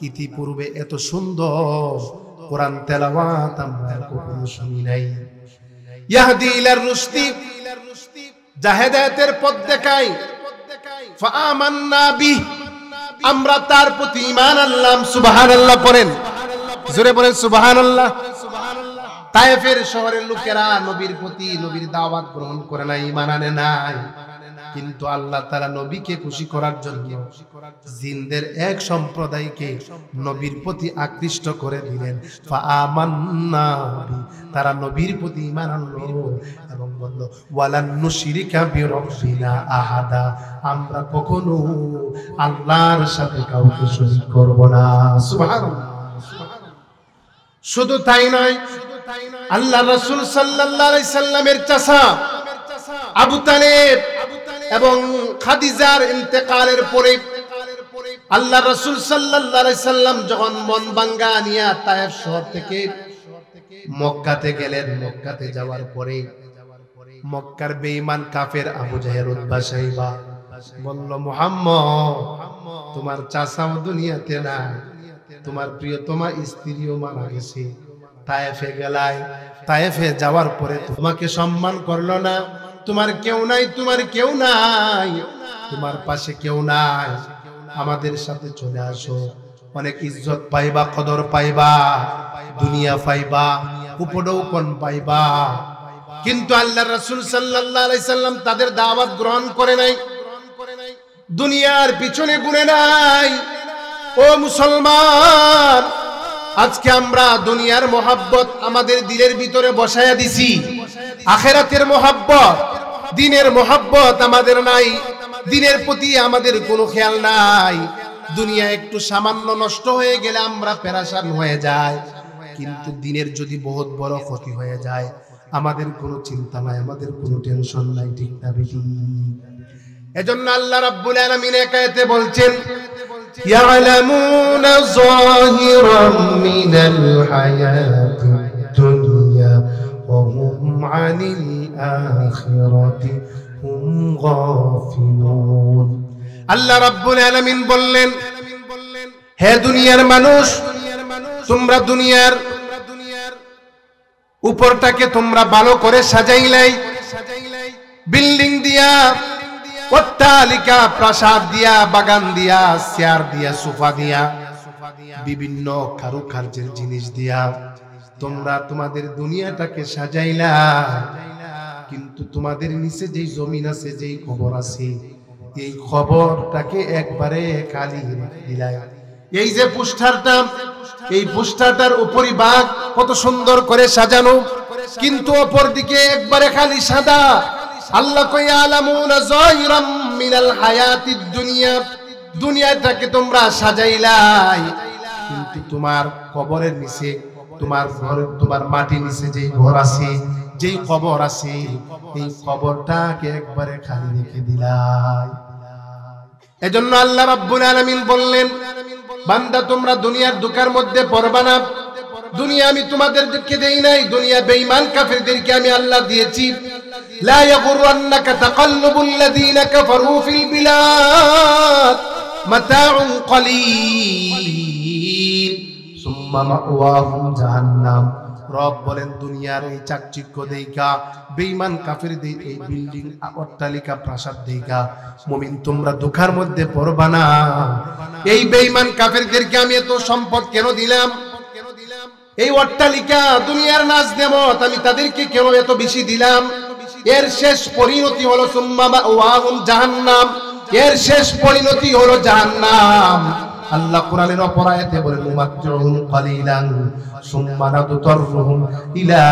ইতিপূর্বে এত সুন্দর কোরআন তেলাওয়াত আমরা কখনো শুনি নাই। ইয়াহদি ইলার রুশদি, যা হেদায়েতের পথ দেখায়, ফাআমান্না বিহি, আমরা তার প্রতি ঈমান আনলাম। সুবহানাল্লাহ পড়েন, জোরে বলেন সুবহানাল্লাহ। তায়েফের শহরের লোকেরা নবীর প্রতি, নবীর দাওয়াত গ্রহণ করে নাই, ঈমান আনে নাই, কিন্তু আল্লাহ তাআলা নবীকে খুশি করার জন্য জিনদের এক সম্প্রদায়কে নবীর প্রতি আকৃষ্ট করে দিলেন। ফাআমান্না বি, তারা নবীর প্রতি ঈমান আনলো এবং বলল, ওয়ালান নুশরিকা বিরাব্বিনা আহাদা, আমরা কখনো আল্লাহর সাথে কাউকে শরীক করব না। সুবহানাল্লাহ। শুধু তাই নয়, আল্লাহ রাসূল সাল্লাল্লাহু আলাইহি সাল্লামের চাচা আবু তালেব এবং খাদিজার ইন্তেকালের পরে আল্লাহ রাসূল সাল্লাল্লাহু আলাইহি সাল্লাম যখন মন ভাঙ্গা নিয়া তায়েফ শহর থেকে মক্কাতে গেলেন, মক্কাতে যাওয়ার পরে মক্কার বেঈমান কাফের আবু জাহেল, উতবা, সাইবা বলল মুহাম্মদ তোমার চাচাও দুনিয়াতে নাই, তোমার প্রিয়তমা স্ত্রীও মারা গেছে, তায়েফে গেলাই, তায়েফে যাওয়ার পরে তোমাকে সম্মান করলো না, তোমার কেউ নাই, তোমার কেউ নাই, তোমার পাশে কেউ নাই, আমাদের সাথে চলে আসো, অনেক ইজ্জত পাইবা, কদর পাইবা, দুনিয়া পাইবা, উপডৌকন পাইবা। কিন্তু আল্লাহর রাসূল সাল্লাল্লাহু আলাইহি সাল্লাম তাদের দাওয়াত গ্রহণ করে নাই, দুনিয়ার পিছনে ঘুরে নাই। ও মুসলমান, আজকে আমরা দুনিয়ার মোহাব্বত আমাদের দিলের ভিতরে বসায়া দিছি, আখিরাতের মোহাব্বত, দিনের মোহাব্বত আমাদের নাই, দিনের প্রতি আমাদের কোনো খেয়াল নাই। দুনিয়া একটু সামান্য নষ্ট হয়ে গেলে আমরা পেরেশান হয়ে যাই, কিন্তু দিনের যদি বহুত বড় ক্ষতি হয়ে যায় আমাদের কোনো চিন্তা নাই, আমাদের কোনো টেনশন নাই, ঠিক না বেশি? এজন্য আল্লাহ রাব্বুল আলামিন এক আয়াতে বলছেন, ইয়ালামুনা যাহিরাম মিনাল হায়াতিদ দুনিয়া ওয়া হুম আনিল আখিরাতি হুম গাফিলুন। আল্লাহ রাব্বুল আলামিন বললেন, হে দুনিয়ার মানুষ, তোমরা দুনিয়ার উপরটাকে তোমরা ভালো করে সাজাইলাই, বিল্ডিং দিয়া, অট্টালিকা, প্রাসাদ দিয়া, বাগান দিয়া, চেয়ার দিয়া, সোফা দিয়া, বিভিন্ন কারুকার্যের জিনিস দিয়া তোমরা তোমাদের দুনিয়াটাকে সাজাইলা, কিন্তু তোমাদের নিচে যেই জমিন আছে, যেই খবর আছে, এই খবরটাকে একবারে খালি রেখে দিলাই। এই যে পোস্টারটা, এই পোস্টারটার উপরিভাগ কত সুন্দর করে সাজানো, কিন্তু অপর দিকে একবারে খালি সাদা। আল্লাহ কয় ইয়ালামুনা যাহিরাম মিনাল হায়াতিদ দুনিয়া, দুনিয়াটাকে তোমরা সাজাইলাই, কিন্তু তোমার কবরের নিচে, তোমার ঘরে, তোমার মাটির নিচে যেই ঘর আছে, যেই কবর আছে, এই কবরটাকে একবারে খালি রেখে দিলাই। এজন্য আল্লাহ রাব্বুল আলামিন বললেন, বান্দা তোমরা দুনিয়ার দুঃখের মধ্যে পড়বা না, দুনিয়া আমি তোমাদেরকে দেই নাই, দুনিয়া বেঈমান কাফেরদেরকে আমি আল্লাহ দিয়েছি। লা ইয়াগুররান্নাকা তাকাল্লুবুল লাযীনা কাফারু ফিল বিলাদ মাতাউন কলিল সুম্মা মাওয়াহুম জাহান্নাম। রব বলেন, দুনিয়ার এই চাকচিক্য দেইখা, বেঈমান কাফেরদের এই বিল্ডিং, অট্টালিকা, প্রাসাদ দেইখা মুমিন তোমরা দুঃখের মধ্যে পড়বা না। এই বেঈমান কাফেরদেরকে আমি এত সম্পদ কেন দিলাম, এই অট্টালিকা, দুনিয়ার নাজ নেমত আমি তাদেরকে কেন এত বেশি দিলাম? এর শেষ পরিণতি হলো সুম্মা মাওয়াহুম জাহান্নাম, এর শেষ পরিণতি হলো জাহান্নাম। আল্লাহ কোরআনের অপর আয়াতে বলেন, মুমাত্তিউহুম কালিলান সুম্মা নাদতারুহুম ইলা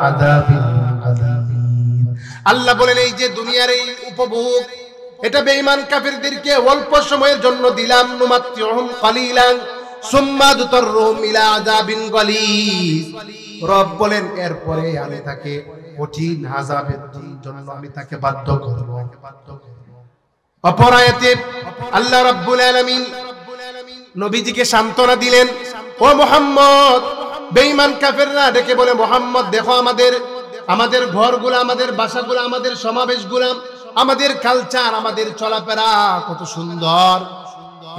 আযাবিন আযীম। আল্লাহ বলেন, এই যে দুনিয়ার এই উপভোগ, এটা বেঈমান কাফেরদেরকে অল্প সময়ের জন্য দিলাম, মুমাত্তিউহুম কালিলান সুম্মা নাদতারুহুম ইলা আযাবিন গালিজ। রব বলেন, এরপরে আমি তাকে কঠিন আযাবের জন্য আমি তাকে বাধ্য করব। অপর আয়াতে আল্লাহ রাব্বুল আলামিন নবীজিকে সান্ত্বনা দিলেন, ও মুহাম্মদ, বেঈমান কাফেররা ডেকে বলে, মুহাম্মদ দেখো আমাদের ঘরগুলো, আমাদের বাসাগুলো, আমাদের সমাবেশগুলো, আমাদের কালচার, আমাদের চলাফেরা কত সুন্দর।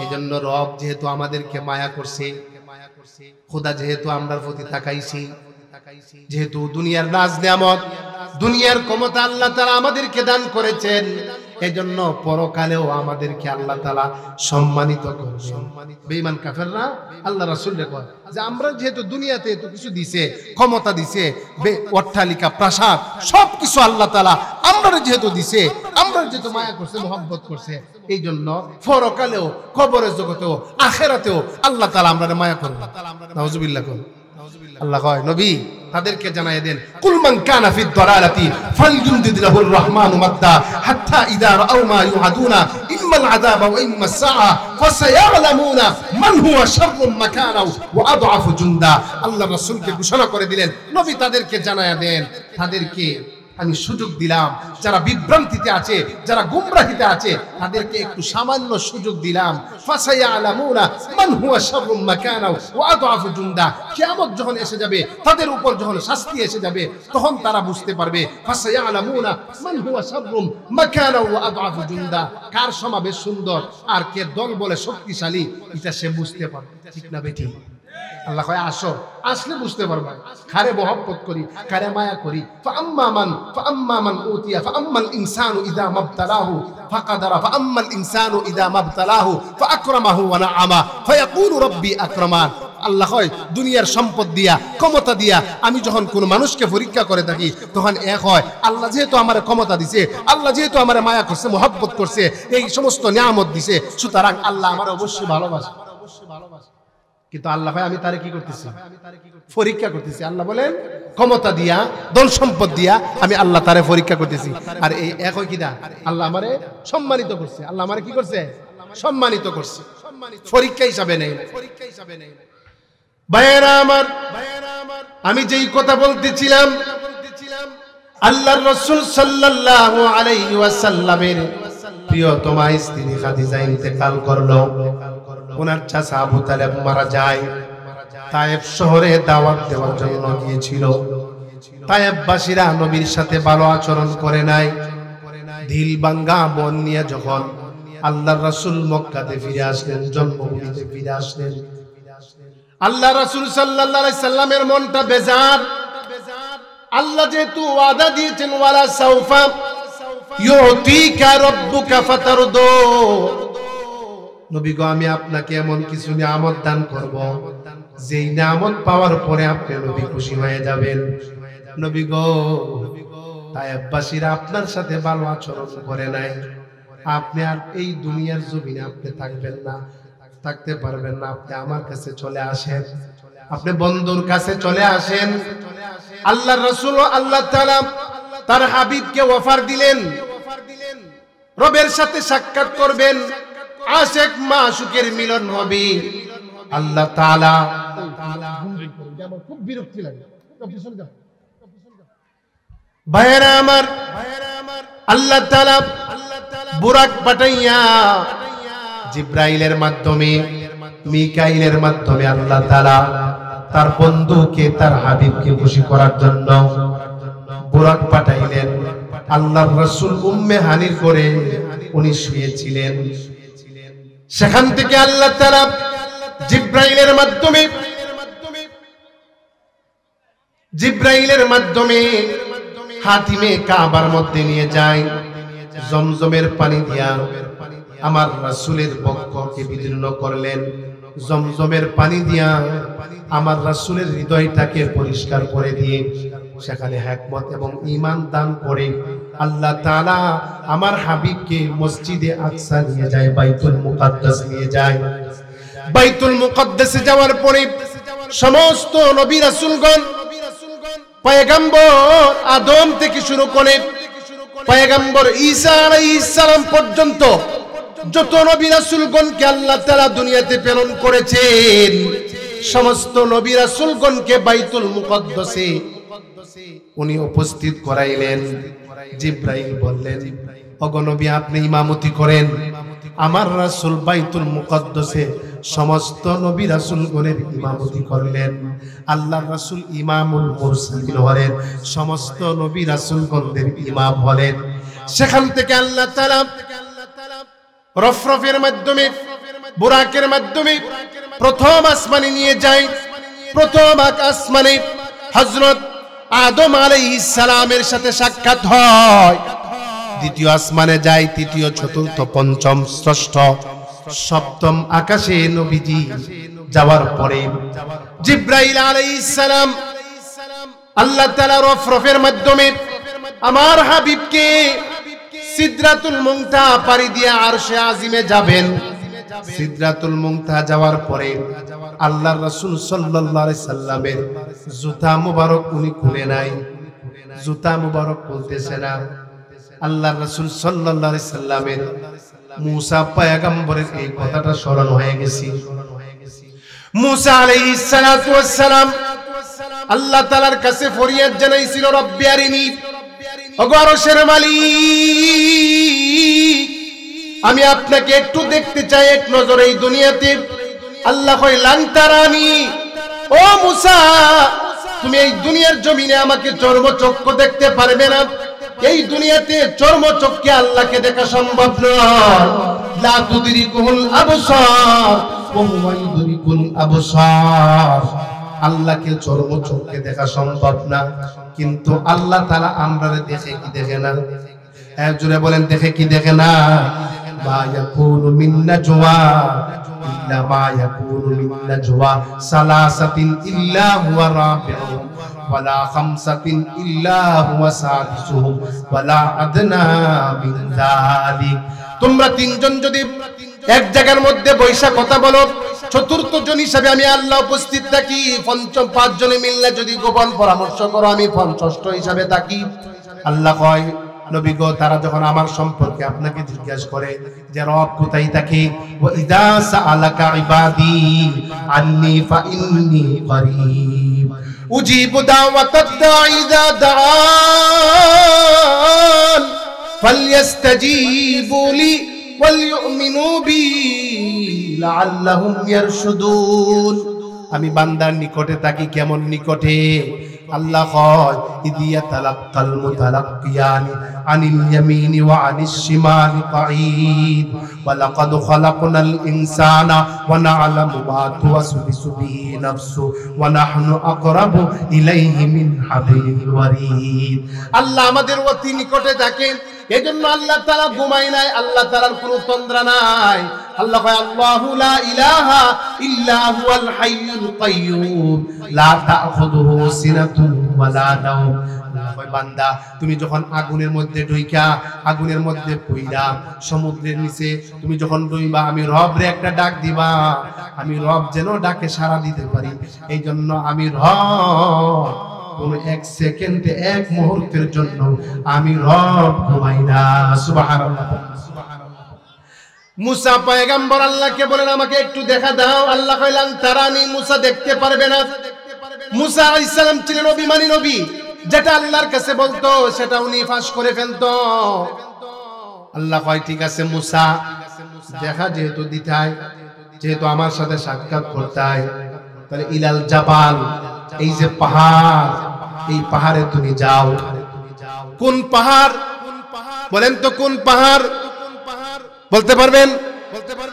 এজন্য রব যেহেতু আমাদেরকে মায়া করছে, খোদা যেহেতু আমরার প্রতি তাকাইছি, যেহেতু দুনিয়ার নাজ নিয়ামত, দুনিয়ার ক্ষমতা আল্লাহ তাআলা আমাদেরকে দান করেছেন, এজন্য পরকালেও আমাদেরকে আল্লাহ তাআলা সম্মানিত করবেন। বেঈমান কাফেররা আল্লাহ রাসূলকে কয় যে আমরা যেহেতু দুনিয়াতে এত কিছু দিছে, ক্ষমতা দিছে, অট্টালিকা, প্রাসাদ, সবকিছু আল্লাহ তাআলা আমরা যেহেতু দিছে, আমরা যেহেতু মায়া করছে, মহব্বত করছে, এই জন্য পরকালেও, কবরের জগতেও, আখিরাতেও আল্লাহ তাআলা আমরা মায়া করবে। নাউজুবিল্লাহ। আল্লাহ কয়, নবী তাদেরকে জানায় দেন, কুল মান কানা ফিদ দালালাতি ফালইউমদিদ লাহুর রহমানু মাদ্দা হাত্তা ইযা রাআউ মা ইউআদুনা ইম্মাল আযাবা ওয়া ইম্মাস সাআ ফাসায়ালামুনা মান হুয়া শাররুম মাকানা ওয়া আদআফু জুনদা। আল্লাহ রাসূলকে ঘোষণা করে দিলেন, নবী তাদেরকে জানায় দেন, আমি সুযোগ দিলাম, যারা বিভ্রান্তিতে আছে, যারা গুমরাহিতে আছে, তাদেরকে একটু সামান্য সুযোগ দিলাম। ফাসায়ালামুনা মান হুয়া শাররুম মাকানা ওয়া আদআফু জুনদা। কিয়ামত যখন এসে যাবে, তাদের উপর যখন শাস্তি এসে যাবে, তখন তারা বুঝতে পারবে ফাসায়ালামুনা মান হুয়া শাররুম মাকানা ওয়া আদআফু জুনদা। কার সমাবেশ সুন্দর আর কে দল বলে শক্তিশালী, এটা সে বুঝতে পারবে। ঠিক না বেটি? আল্লাহ কয় আসো, আসলে বুঝতে পারবা কারে মহব্বত করি, কারে মায়া করি। ফাআম্মা মান উতিয়া ফাআম্মাল ইনসানু ইযা মাবতালাহু ফাকাদারা ফাআম্মাল ইনসানু ইযা মাবতালাহু ফাআকরামাহু ওয়া নাআমা ফায়াকুলু রাব্বি আকরামান। আল্লাহ কয় দুনিয়ার সম্পদ দিয়া, ক্ষমতা দিয়া আমি যখন কোন মানুষকে পরীক্ষা করে থাকি, তখন এক হয় আল্লাহ যেহেতু আমার ক্ষমতা দিছে, আল্লাহ যেহেতু আমার মায়া করছে, মহব্বত করছে, এই সমস্ত নিয়ামত দিছে, সুতরাং আল্লাহ আমার অবশ্যই ভালোবাসে। কিন্তু আল্লাহ ভাই আমি তারে কি করতেছি? পরীক্ষা করতেছি। আল্লাহ বলেন ক্ষমতা দিয়া, ধন সম্পদ দিয়া আমি আল্লাহ তারে পরীক্ষা করতেছি। আর এই এক হয় কিনা, আল্লাহ আমারে সম্মানিত করছে। আল্লাহ আমারে কি করছে? সম্মানিত করছে, পরীক্ষা হিসাবে নেই। ভাইয়েরা আমার, আমি যেই কথা বলতেছিলাম, আল্লাহর রাসূল সাল্লাল্লাহু আলাইহি ওয়াসাল্লামের প্রিয়তমা স্ত্রী খাদিজা ইন্তেকাল করলো। ওনার চাচা আবু তালেব মারা যায়। তায়েফ শহরে দাওয়াত দেওয়ার জন্য গিয়েছিল। তায়েফবাসীরা নবীর সাথে ভালো আচরণ করে নাই। ঢিল ভাঙ্গা মন নিয়ে যখন আল্লাহর রাসূল মক্কাতে ফিরে আসলেন, জন্মভূমিতে ফিরে আসলেন, আল্লাহ রাসূল সাল্লাল্লাহু আলাইহি সাল্লামের মনটা বেজার। আল্লাহ যেহেতু ওয়াদা দিয়েছেন, ওয়ালা সাউফা ইউতিকা রাব্বুকা ফাতারদু, নবী গো আমি আপনাকে এমন কিছু নিয়ামত দান করব, যেই নিয়ামত পাওয়ার পরে আপনি নবী খুশি হয়ে যাবেন। নবী গো তায়েফবাসীরা আপনার সাথে ভালো আচরণ করে নাই, আপনি আর এই দুনিয়ার জমিনে আপনি থাকবেন না, থাকতে পারবেন না, আপনি আমার কাছে চলে আসেন, আপনি বন্ধুর কাছে চলে আসেন। আল্লাহর রাসূল আল্লাহ তাআলা তার হাবিবকে অফার দিলেন, রবের সাথে সাক্ষাৎ করবেন, আশিক মাশুকের মিলন হবে। আল্লাহ তাআলা খুব বিরক্তি লাগে। ভাইয়েরা আমার, আল্লাহ তাআলা বুরাক পাঠাইয়া জিব্রাইলের মাধ্যমে, মিকাইলের মাধ্যমে আল্লাহ তাআলা তার বন্ধুকে, তার হাবিবকে খুশি করার জন্য বুরাক পাঠাইলেন। আল্লাহর রাসূল উম্মে হানির করে উনি শুয়েছিলেন। সেখান থেকে আল্লাহ তাআলা জিব্রাইলের মাধ্যমে হাতিমে কাবার মধ্যে নিয়ে যায়। জমজমের পানি দিয়া আমার রাসূলের বক্ষকে বিদীর্ণ করলেন। জমজমের পানি দিয়া আমার রাসূলের হৃদয়টাকে পরিষ্কার করে দিয়ে সেখানে হিকমত এবং ঈমান দান করে আল্লাহ তাআলা আমার হাবিবকে মসজিদে আকসা নিয়ে যায়, বাইতুল মুকাদ্দাস নিয়ে যায়। বাইতুল মুকাদ্দাসে যাওয়ার পরে সমস্ত নবী রাসূলগণ, পয়গম্বর আদম থেকে শুরু করে পয়গম্বর ঈসা আলাইহিস সালাম পর্যন্ত যত নবী রাসূলগণকে আল্লাহ তাআলা দুনিয়াতে প্রেরণ করেছেন, সমস্ত নবী রাসূলগণকে বাইতুল মুকাদ্দাসে উনি উপস্থিত করাইলেন। জিব্রাইল বললেন, ওগো নবী আপনি ইমামতি করেন। আমার রাসূল বাইতুল মুকাদ্দাসে সমস্ত নবী রাসূলগণের ইমামতি করলেন। আল্লাহর রাসূল ইমামুল মুরসালিন হলেন, সমস্ত নবী রাসূলগণদের ইমাম হলেন। সেখান থেকে আল্লাহ তাআলা রফরফের মাধ্যমে, বুরাকের মাধ্যমে প্রথম আসমানে নিয়ে যায়। প্রথম আসমানে হযরত আদম আলাইহিস সালামের সাথে সাক্ষাৎ হয়। দ্বিতীয় আসমানে যায়, তৃতীয়, চতুর্থ, পঞ্চম, ষষ্ঠ, সপ্তম আকাশে নবীজি যাওয়ার পরে জিব্রাইল আলাইহিস সালাম আল্লাহ তাআলা রফরফের মাধ্যমে আমার হাবিবকে সিদরাতুল মুনতাহা পাড়ি দিয়ে আরশে আজিমে যাবেন। সিদরাতুল মুনতাহা যাওয়ার পরে আল্লাহর রাসূল সাল্লাল্লাহু আলাইহি সাল্লামের জুতা মুবারক উনি খুলে নাই, জুতা মুবারক খুলতেছে না। আল্লাহর রাসূল সাল্লাল্লাহু আলাইহি সাল্লামের মুসা পয়গম্বরের এই কথাটা স্মরণ হয়ে গেছে। মুসা আলাইহিস সালাতু ওয়াস সালাম আল্লাহ তাআলার কাছে ফরিয়াদ জানাইছিল, রব্বি আরিনি ওগো আরশের মালিক, আমি আপনাকে একটু দেখতে চাই এক নজরে এই দুনিয়াতে। আল্লাহ কয় লান তারানি, ও মুসা তুমি এই দুনিয়ার জমিনে আমাকে চর্মচক্ষু দেখতে পারবে না। এই দুনিয়াতে চর্মচক্ষে আল্লাহকে দেখা সম্ভব নয়। লা তুদরিকুল আবসার ওয়া হুয়া ইউদরিকুল আবসার। আল্লাহকে চর্মচক্ষে দেখা সম্ভব না, কিন্তু আল্লাহ তাআলা আমরারে দেখে কি দেখে না? জোরে বলেন, দেখে কি দেখে না? মা ইয়াকুনু মিন নাজওয়া ইল্লা মা ইয়াকুনু মিন নাজওয়া সালাসাতিন ইল্লা হুয়া রাবিউহুম ওয়ালা খামসাতিন ইল্লা হুয়া সাদিসুহুম ওয়ালা আদনা মিন যালিক। তোমরা তিনজন যদি এক জায়গার মধ্যে বৈশা কথা বলো, চতুর্থ জন হিসাবে আমি আল্লাহ উপস্থিত থাকি। পঞ্চম পাঁচজনে মিললে যদি গোপন পরামর্শ করো, আমি ষষ্ঠ হিসাবে থাকি। আল্লাহ কয় নবী গো, তারা যখন আমার সম্পর্কে আপনাকে জিজ্ঞাসা করে যে রব কোথায় থাকে, ওয়া ইযা সাআলাকা ইবাদি আন্নী ফাইন্নী করিব উজিবু দাওয়াতাদ দাঈ ইযা দাআন ফালইস্তাজিবু লি ওয়ালইউমিনু বি লাআল্লাহুম ইয়ারশুদুন। আমি বান্দার নিকটে থাকি। কেমন নিকটে? আল্লাহ কয় ইদিয়া তালাক্কাল মুতালাক্কিয়ানি আনিল ইয়ামিনি ওয়া আনিশ শিমালি কাঈদ ওয়া লাকাদ খালাকনাল ইনসানা ওয়া না'লামু মা তুওয়াসবিসু বিহি নাফসু ওয়া নাহনু আকরাবু ইলাইহি মিন হাবিলিল ওয়ারিদ। আল্লাহ আমাদের অতি নিকটে থাকেন, এজন্য আল্লাহ তাআলা ঘুমায় নাই, আল্লাহ তাআলার কোনো তন্দ্রা নাই। আল্লাহ কয় আল্লাহু লা ইলাহা ইল্লা হুয়াল হাইয়ুল কাইয়্যুম লা তা'খুযুহু সিনাতুন ওয়া লা নাওম। কয় বান্দা, তুমি যখন আগুনের মধ্যে ঢুইকা, আগুনের মধ্যে পইরা, সমুদ্রের নিচে তুমি যখন ডুইবা, আমি রব রে একটা ডাক দিবা, আমি রব যেন ডাকে সাড়া দিতে পারি। এই জন্য আমি রব কোন এক সেকেন্ডে, এক মুহূর্তের জন্য আমি রব ঘুমাই না। সুবহানাল্লাহ। মুসা পয়গম্বর আল্লাহকে বলেন আমাকে একটু দেখা দাও। আল্লাহ কইলেন তারানি, মুসা দেখতে পারবে না। মুসা আলাইহিস সালাম ছিলেন অভিমানী নবী, যেটা আল্লাহর কাছে বলতো সেটা উনি ফাঁস করে ফেলতো। আল্লাহ কয় ঠিক আছে মুসা, দেখা যেহেতু দিতাই, যেহেতু আমার সাথে সাক্ষাৎ করতাই, তাহলে ইলাল জাবাল, এই যে পাহাড়, এই পাহাড়ে তুমি যাও। কোন পাহাড় বলেন তো? কোন পাহাড় বলতে পারবেন?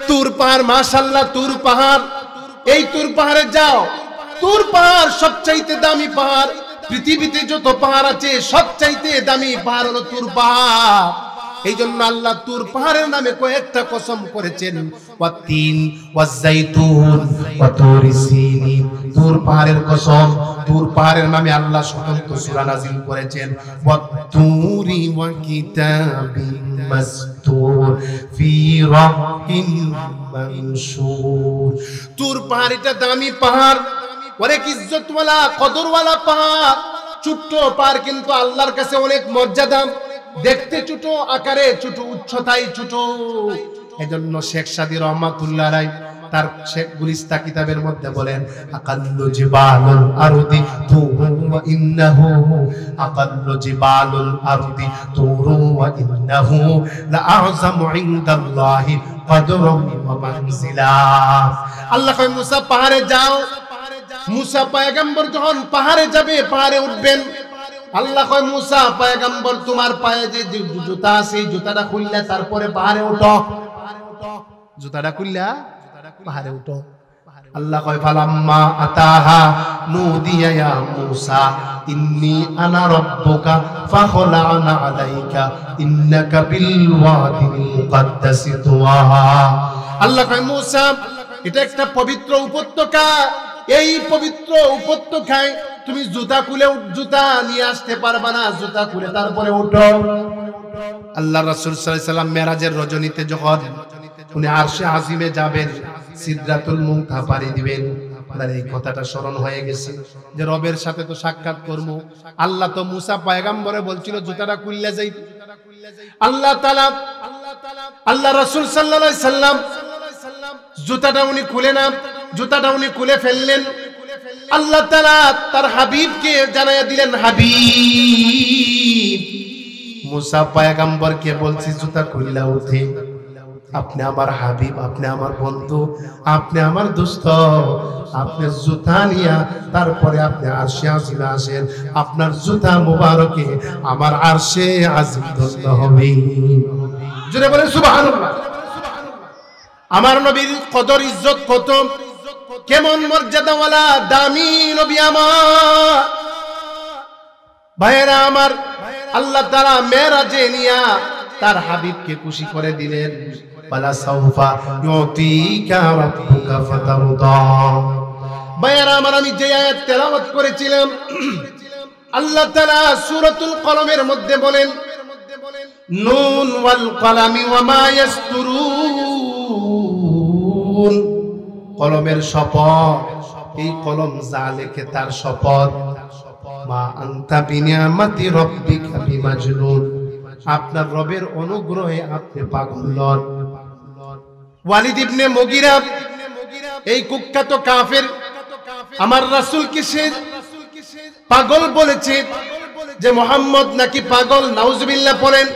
তুর পাহাড়। মাশাআল্লাহ, তুর পাহাড়। এই তুর পাহাড়ে যাও। তুর পাহাড় সবচাইতে দামি পাহাড়। পৃথিবীতে যত পাহাড় আছে সবচাইতে দামি পাহাড় হলো তুর পাহাড়। এই জন্য আল্লাহ তুর পাহাড়ের নামে কয়েকটা কসম করেছেন, ওয়াতিন ওয়াজাইতুন ওয়া তুরি সিনিন। তুর পাহাড়ের কসম, তুর পাহাড়ের নামে আল্লাহ স্বতন্ত্র সূরা নাযিল করেছেন, ওয়াতুরি ওয়া কিতাবিন মাসতুর ফি রাকিন মানশুর। তুর পাহাড় এটা দামি পাহাড়, অনেক ইজ্জতওয়ালা, কদরওয়ালা পাহাড়। ছোট্ট পাহাড় কিন্তু আল্লাহর কাছে অনেক মর্যাদা। দেখতে ছোট, আকারে ছোট, উচ্চতায় ছোট। এজন্য শেখ সাদী রহমাতুল্লাহ আলাইহি তার শেখ গুলিস্তা কিতাবের মধ্যে বলেন, আকাল্লু জিবালুল আরদি তুরু ওয়া ইন্নাহু, আকাল্লু জিবালুল আরদি তুরু ওয়া ইন্নাহু লাআযামু ইনদাল্লাহি কদরুন ওয়া মানজিলা। আল্লাহ কয় মুসা পাহাড়ে যাও। মুসা পয়গম্বর যখন পাহাড়ে যাবে, পাহাড়ে উঠবেন, আল্লাহ কয় মুসা পয়গম্বর তোমার পায়ে যে জুতা আছে, জুতাটা খুললে তারপরে পাহাড়ে ওঠো। জুতাটা খুললা পাহাড়ে উঠো। আল্লাহ কয় ফালাম্মা আতাহা নুদিয়া ইয়া মুসা ইন্নী আনা রাব্বুকা ফাখলা'না আলাইকা ইন্নাকা বিল ওয়াদিল মুকাদ্দাসি তুওয়া। আল্লাহ কয় মুসা, এটা একটা পবিত্র উপত্যকা। এই পবিত্র উপত্যকায় তুমি জুতা খুলে, জুতা নিয়ে আসতে পারবা না। জুতা খুলে তারপরে ওঠো। আল্লাহ রাসূল সাল্লাল্লাহু আলাইহি সাল্লাম মেরাজের রজনীতে যখন উনি আরশে আজিমে যাবেন, সিদরাতুল মুনতাহা পাড়ি দিবেন, আপনার এই কথাটা স্মরণ হয়ে গেছে যে রবের সাথে তো সাক্ষাৎ করব। আল্লাহ তো মুসা পয়গম্বরে বলছিল জুতাটা খুললে যাই। আল্লাহ তাআলা, আল্লাহ রাসূল সাল্লাল্লাহু আলাইহি সাল্লাম জুতাটা উনি খুলে না, জুতাটা উনি খুলে ফেললেন। আল্লাহ তাআলা তার হাবিবকে জানাইয়া দিলেন, হাবিব মুসা পয়গম্বরকে বলছি জুতা খুললা উঠে, আপনি আমার হাবিব, আপনি আমার বন্ধু, আপনি আমার দোস্ত, আপনি জুতা নিয়া তারপরে আপনি আরশে আজিমে আসেন, আপনার জুতা মুবারকে আমার আরশে আজিম ধন্য হবে। জোরে বলেন সুবহানাল্লাহ। আমার নবীর কদর ইজ্জত কত, কেমন মর্যাদাওয়ালা দামি নবী আমার ভাইয়েরা আমার। আল্লাহ তাআলা মেরাজে নিয়া তার হাবিবকে খুশি করে দিলেন, ওয়ালা সাউফা ইউতিকা রাব্বুকা ফাতারদা। ভাইয়েরা আমার, আমি যে আয়াত তেলাওয়াত করেছিলাম, আল্লাহ তাআলা সূরাতুল কলমের মধ্যে বলেন, নুন ওয়াল কলামি ওয়া মা ইয়াসতুরুন, কলমের শপথ, এই কলম যা লেখে তার শপথ। মা আনতা বিনিয়ামাতি রাব্বিকা বিমাজনুন, আপনার রবের অনুগ্রহে আপনি পাগল নন। ওয়ালিদ ইবনে মুগিরা, এই কুখ্যাত কাফের, আমার রাসূলকে সে পাগল বলেছে যে মুহাম্মদ নাকি পাগল। নাউজুবিল্লাহ পড়েন।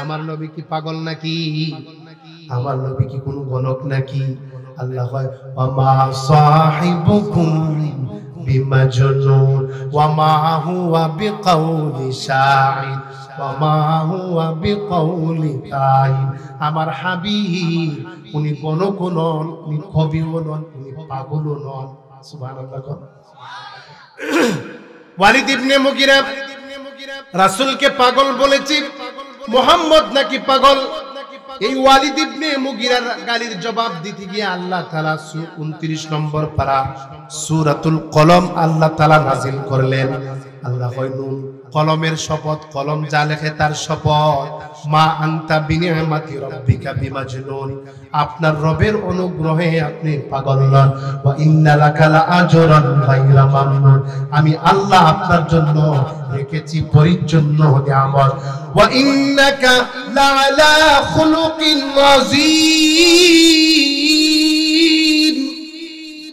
আমার নবী কি পাগল নাকি? আমার নবী কি কোনো গণক নাকি? আল্লাহ কয়, ওয়া মা সাহিবুকুম বিমাজনুন ওয়া মা হুয়া বিকাউলি শাইর ওয়া মা হুয়া বিকাউলি কাহিন। আমার হাবিব উনি গণক নন, উনি কবিও নন, উনি পাগলও নন। সুবহানাল্লাহ। ওয়ালিদ ইবনে মুগিরা রাসূলকে পাগল বলেছে, মুহাম্মদ নাকি পাগল। এই ওয়ালিদ ইবনে মুগিরার গালির জবাব দিতে গিয়ে আল্লাহ তাআলা 29 নম্বর পারা সূরাতুল কলম আল্লাহ তাআলা নাযিল করলেন। আল্লাহ কয়, নুন, কলমের শপথ, কলম যা লেখে তার শপথ। মা আনতা বিনিয়ামাতি রাব্বিকা বিমাজনুন, আপনার রবের অনুগ্রহে আপনি পাগল নন। ওয়া ইন্না লাকা লাআজরান গায়রা মামনুন, আমি আল্লাহ আপনার জন্য রেখেছি পরিচ্ছন্ন নিয়ামত। ওয়া ইন্নাকা লাআলা খুলুকিন আযীম,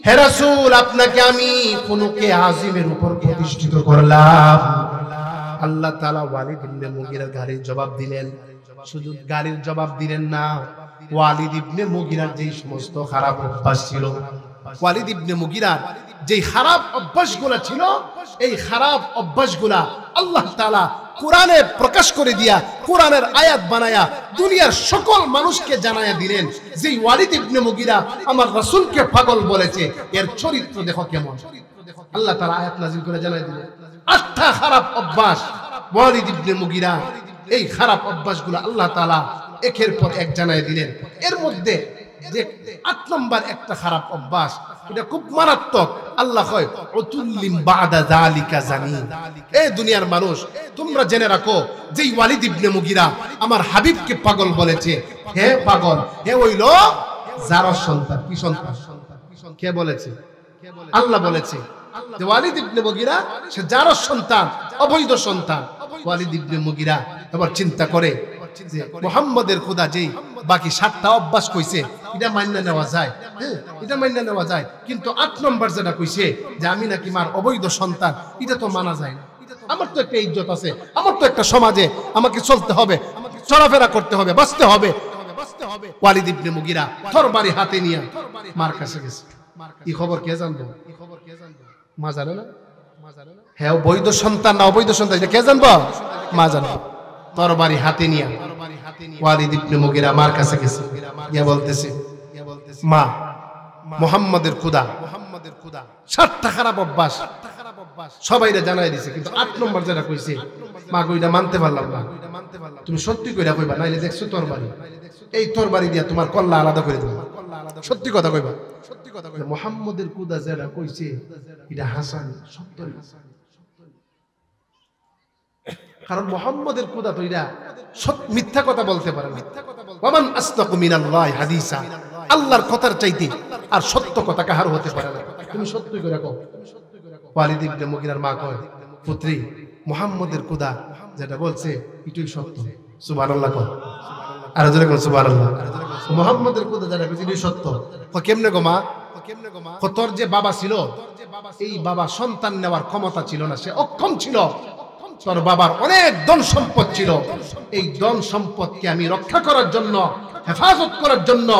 হে রাসূল আপনাকে আমি খুলুকে আযীমের উপর প্রতিষ্ঠিত করলাম। আল্লাহ তাআলা ওয়ালিদ ইবনে মুগিরার গালির জবাব দিলেন। শুধু গালির জবাব দিলেন না, ওয়ালিদ ইবনে মুগিরার যেই সমস্ত খারাপ অভ্যাস ছিল, ওয়ালিদ ইবনে মুগিরার যেই খারাপ অভ্যাসগুলো ছিল, এই খারাপ অভ্যাসগুলা আল্লাহ তাআলা কোরআনে প্রকাশ করে দিয়া, কোরআনের আয়াত বানায়া দুনিয়ার সকল মানুষকে জানায়া দিলেন যে ওয়ালিদ ইবনে মুগিরা আমার রাসূলকে পাগল বলেছে, এর চরিত্র দেখো কেমন। আল্লাহ তাআলা আয়াত নাযিল করে জানায় দিলেন 8টা খারাপ অভ্যাস ওয়ালিদ ইবনে মুগিরা। এই খারাপ অভ্যাসগুলো আল্লাহ তাআলা একের পর এক জানায় দিলেন। এর মধ্যে যে 8 নম্বর একটা খারাপ অভ্যাস, এটা খুব মারাত্মক। আল্লাহ কয়, উতুল্লিম বাদা যালিকা জানিন। এই দুনিয়ার মানুষ, তোমরা জেনে রাখো যে ওয়ালিদ ইবনে মুগিরা আমার হাবিবকে পাগল বলেছে। হে পাগল, হে হইল যারার সন্তান। কি সন্তান? কে বলেছে? আল্লাহ বলেছে যে ওয়ালিদ ইবনে মুগিরা সে যারার সন্তান, অবৈধ সন্তান। ওয়ালিদ ইবনে মুগিরা এবার চিন্তা করে যে মুহাম্মদের খোদা যেই বাকি 7টা অভ্যাস কইছে, এটা মান্য নেওয়া যায়, হ্যাঁ, এটা মান্য নেওয়া যায়, কিন্তু 8 নম্বর যেটা কইছে যে আমি নাকি মার অবৈধ সন্তান, এটা তো মানা যায় না। আমার তো একটা ইজ্জত আছে, আমার তো একটা সমাজে আমাকে চলতে হবে, চলাফেরা করতে হবে, বাঁচতে হবে। ওয়ালিদ ইবনে মুগিরা তরবারি হাতে নিয়ে মার কাছে গেছে। এই খবর কে জানবো? মা জানে না? হ্যাঁ, বৈধ সন্তান না অবৈধ সন্তান এটা কে জানবো? মা জানবো। তরবারি হাতে নিয়ে ওয়ালিদ ইবনে মুগিরা মার কাছে গেছে, গিয়ে বলতেছে, মা, মুহাম্মাদের খোদা 7টা খারাপ অভ্যাস সবাইরে জানাই দিছে, কিন্তু 8 নম্বর যেটা কইছে, মা কইটা মানতে পারলাম না। তুমি সত্যি কইরা কইবা, নাইলে দেখছো তরবারি, এই তরবারি দিয়া তোমার কল্লা আলাদা করে দেব। সত্যি কথা কইবা। মুহাম্মাদের খোদা যেটা কইছে এটা হাসান, সত্য না। কারণ মুহাম্মাদের খোদা তো এটা মিথ্যা কথা বলতে পারে না। ওয়ামান আসদাকু মিনাল্লাহি হাদিসা, আল্লাহর কথার চাইতে আর সত্য কথা কাহার হতে পারে না। তুমি সত্যি করে কও। ওয়ালিদ ইবনে মুগিরার মা কয়, পুত্রী, মুহাম্মাদের খোদা যেটা বলছে এটাই সত্য। সুবহানাল্লাহ কও। আর জোরে কও সুবহানাল্লাহ। মুহাম্মাদের খোদা যেটা কইছে এটাই সত্য। কয় কেমনে গো মা? তোর যে বাবা ছিল, এই বাবা সন্তান নেওয়ার ক্ষমতা ছিল না, সে অক্ষম ছিল। তোর বাবার অনেক ধন সম্পদ ছিল, এই ধন সম্পদকে আমি রক্ষা করার জন্য, হেফাজত করার জন্য,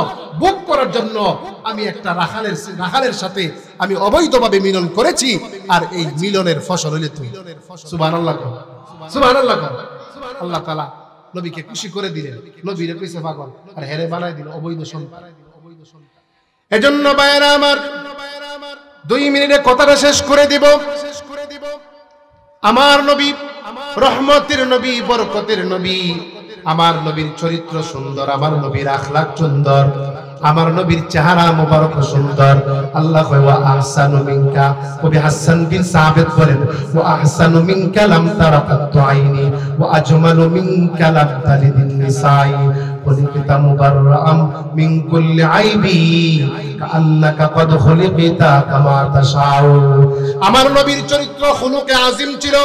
ভোগ করার জন্য আমি একটা রাখালের সাথে আমি অবৈধভাবে মিলন করেছি, আর এই মিলনের ফসল হইলে তুই। সুবহানাল্লাহ, সুবহানাল্লাহ। আল্লাহ তাআলা নবীকে খুশি করে দিলেন, নবীরে কইছে পাগল, আর হেরে বানায় দিল অবৈধ সন্তান। এজন্য ভাইরা আমার 2 মিনিটে কথাটা শেষ করে দিব। আমার নবী রহমতের নবী, বরকতের নবী, আমার নবীর চরিত্র সুন্দর, আমার নবীর আখলাক সুন্দর, আমার নবীর চেহারা মোবারক সুন্দর। আল্লাহ কয় ওয়া আহসানু মিনকা, কবি হাসান বিন সাবিত বলেন ওয়া আহসানু মিনকা লাম তারা কাত্তু আইনি ওয়া আজমালু মিনকা লাম তালিদিন নিসাই খুলিকতা মুবাররাম মিন কুল্লি আইবি কাআন্নাকা কদ খুলিকতা কামা তাশাউ। আমার নবীর চরিত্র খুলুকে আজিম ছিল,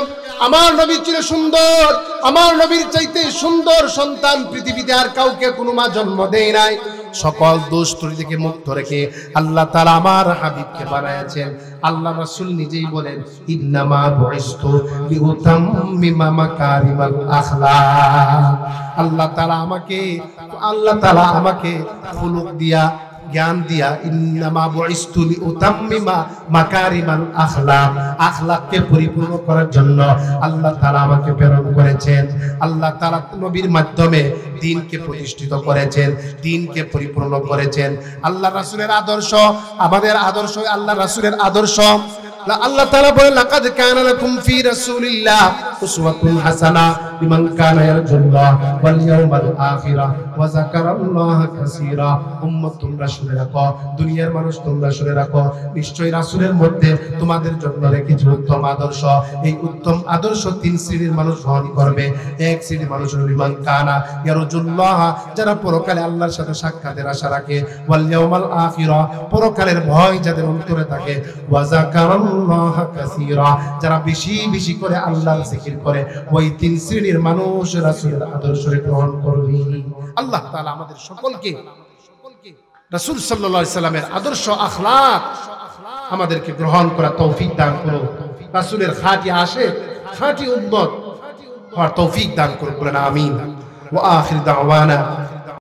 আমার নবী ছিল সুন্দর, আমার নবীর চাইতে সুন্দর সন্তান পৃথিবীতে আর কাউকে কোনো মা জন্ম দেয় নাই। সকল দোষ ত্রুটি থেকে মুক্ত রেখে আল্লাহ তাআলা আমার হাবিবকে বানায়াছেন। আল্লাহ রাসূল নিজেই বলেন ইন্নামা বুইস্তু লিউতাম্মিমা মাকারিমাল আখলাক। আল্লাহ তাআলা আমাকে খুলুক দিয়া, জ্ঞান দিয়া, ইন্নামা বুইস্তু লিউতাম্মিমা মাকারিমাল আখলাক, আখলাককে পরিপূর্ণ করার জন্য আল্লাহ তাআলা আমাকে প্রেরণ করেছেন। আল্লাহ তাআলা নবীর মাধ্যমে দ্বীনকে প্রতিষ্ঠিত করেছেন, দ্বীনকে পরিপূর্ণ করেছেন। আল্লাহ রাসূলের আদর্শ আমাদের আদর্শ, আল্লাহ রাসূলের আদর্শ। আল্লাহ তাআলা বলেন লাকাদ কানা লাকুম ফি রাসূলিল্লাহ উসওয়াতুন হাসানাহ লিমান কানা ইয়ারজুল্লাহ ওয়াল ইয়াউমাল আখিরা ওয়া যাকারাল্লাহা কাসীরা। উম্মত তোমরা শুনে রাখো, দুনিয়ার মানুষ তোমরা শুনে রাখো, নিশ্চয়ই রাসূলের মধ্যে তোমাদের জন্য রেখেছি উত্তম আদর্শ। এই উত্তম আদর্শ 3 শ্রেণীর মানুষ গ্রহণ করবে। এক শ্রেণীর মানুষ হলো লিমান কানা ইয়ারজুল্লাহ, যারা পরকালে আল্লাহর সাথে সাক্ষাতের আশা রাখে, ওয়াল ইয়াউমাল আখিরা, পরকালের ভয় যাদের অন্তরে থাকে, ওয়া যাকারাল্লাহা কাসীরা, যারা বেশি বেশি করে আল্লাহর জিকির করে। ওই 3 শ্রেণীর মানুষ রাসূলের আদর্শ গ্রহণ করবে। আল্লাহ তাআলা আমাদের সকলকে রাসূল সাল্লাল্লাহু আলাইহি সাল্লামের আদর্শ আখলাক আমাদেরকে গ্রহণ করার তৌফিক দান করুন। রাসূলের খাঁটি আশিক, খাঁটি উম্মত হওয়ার তৌফিক দান করুন। বলেন আমিন। ওয়া আখির দাওয়ানা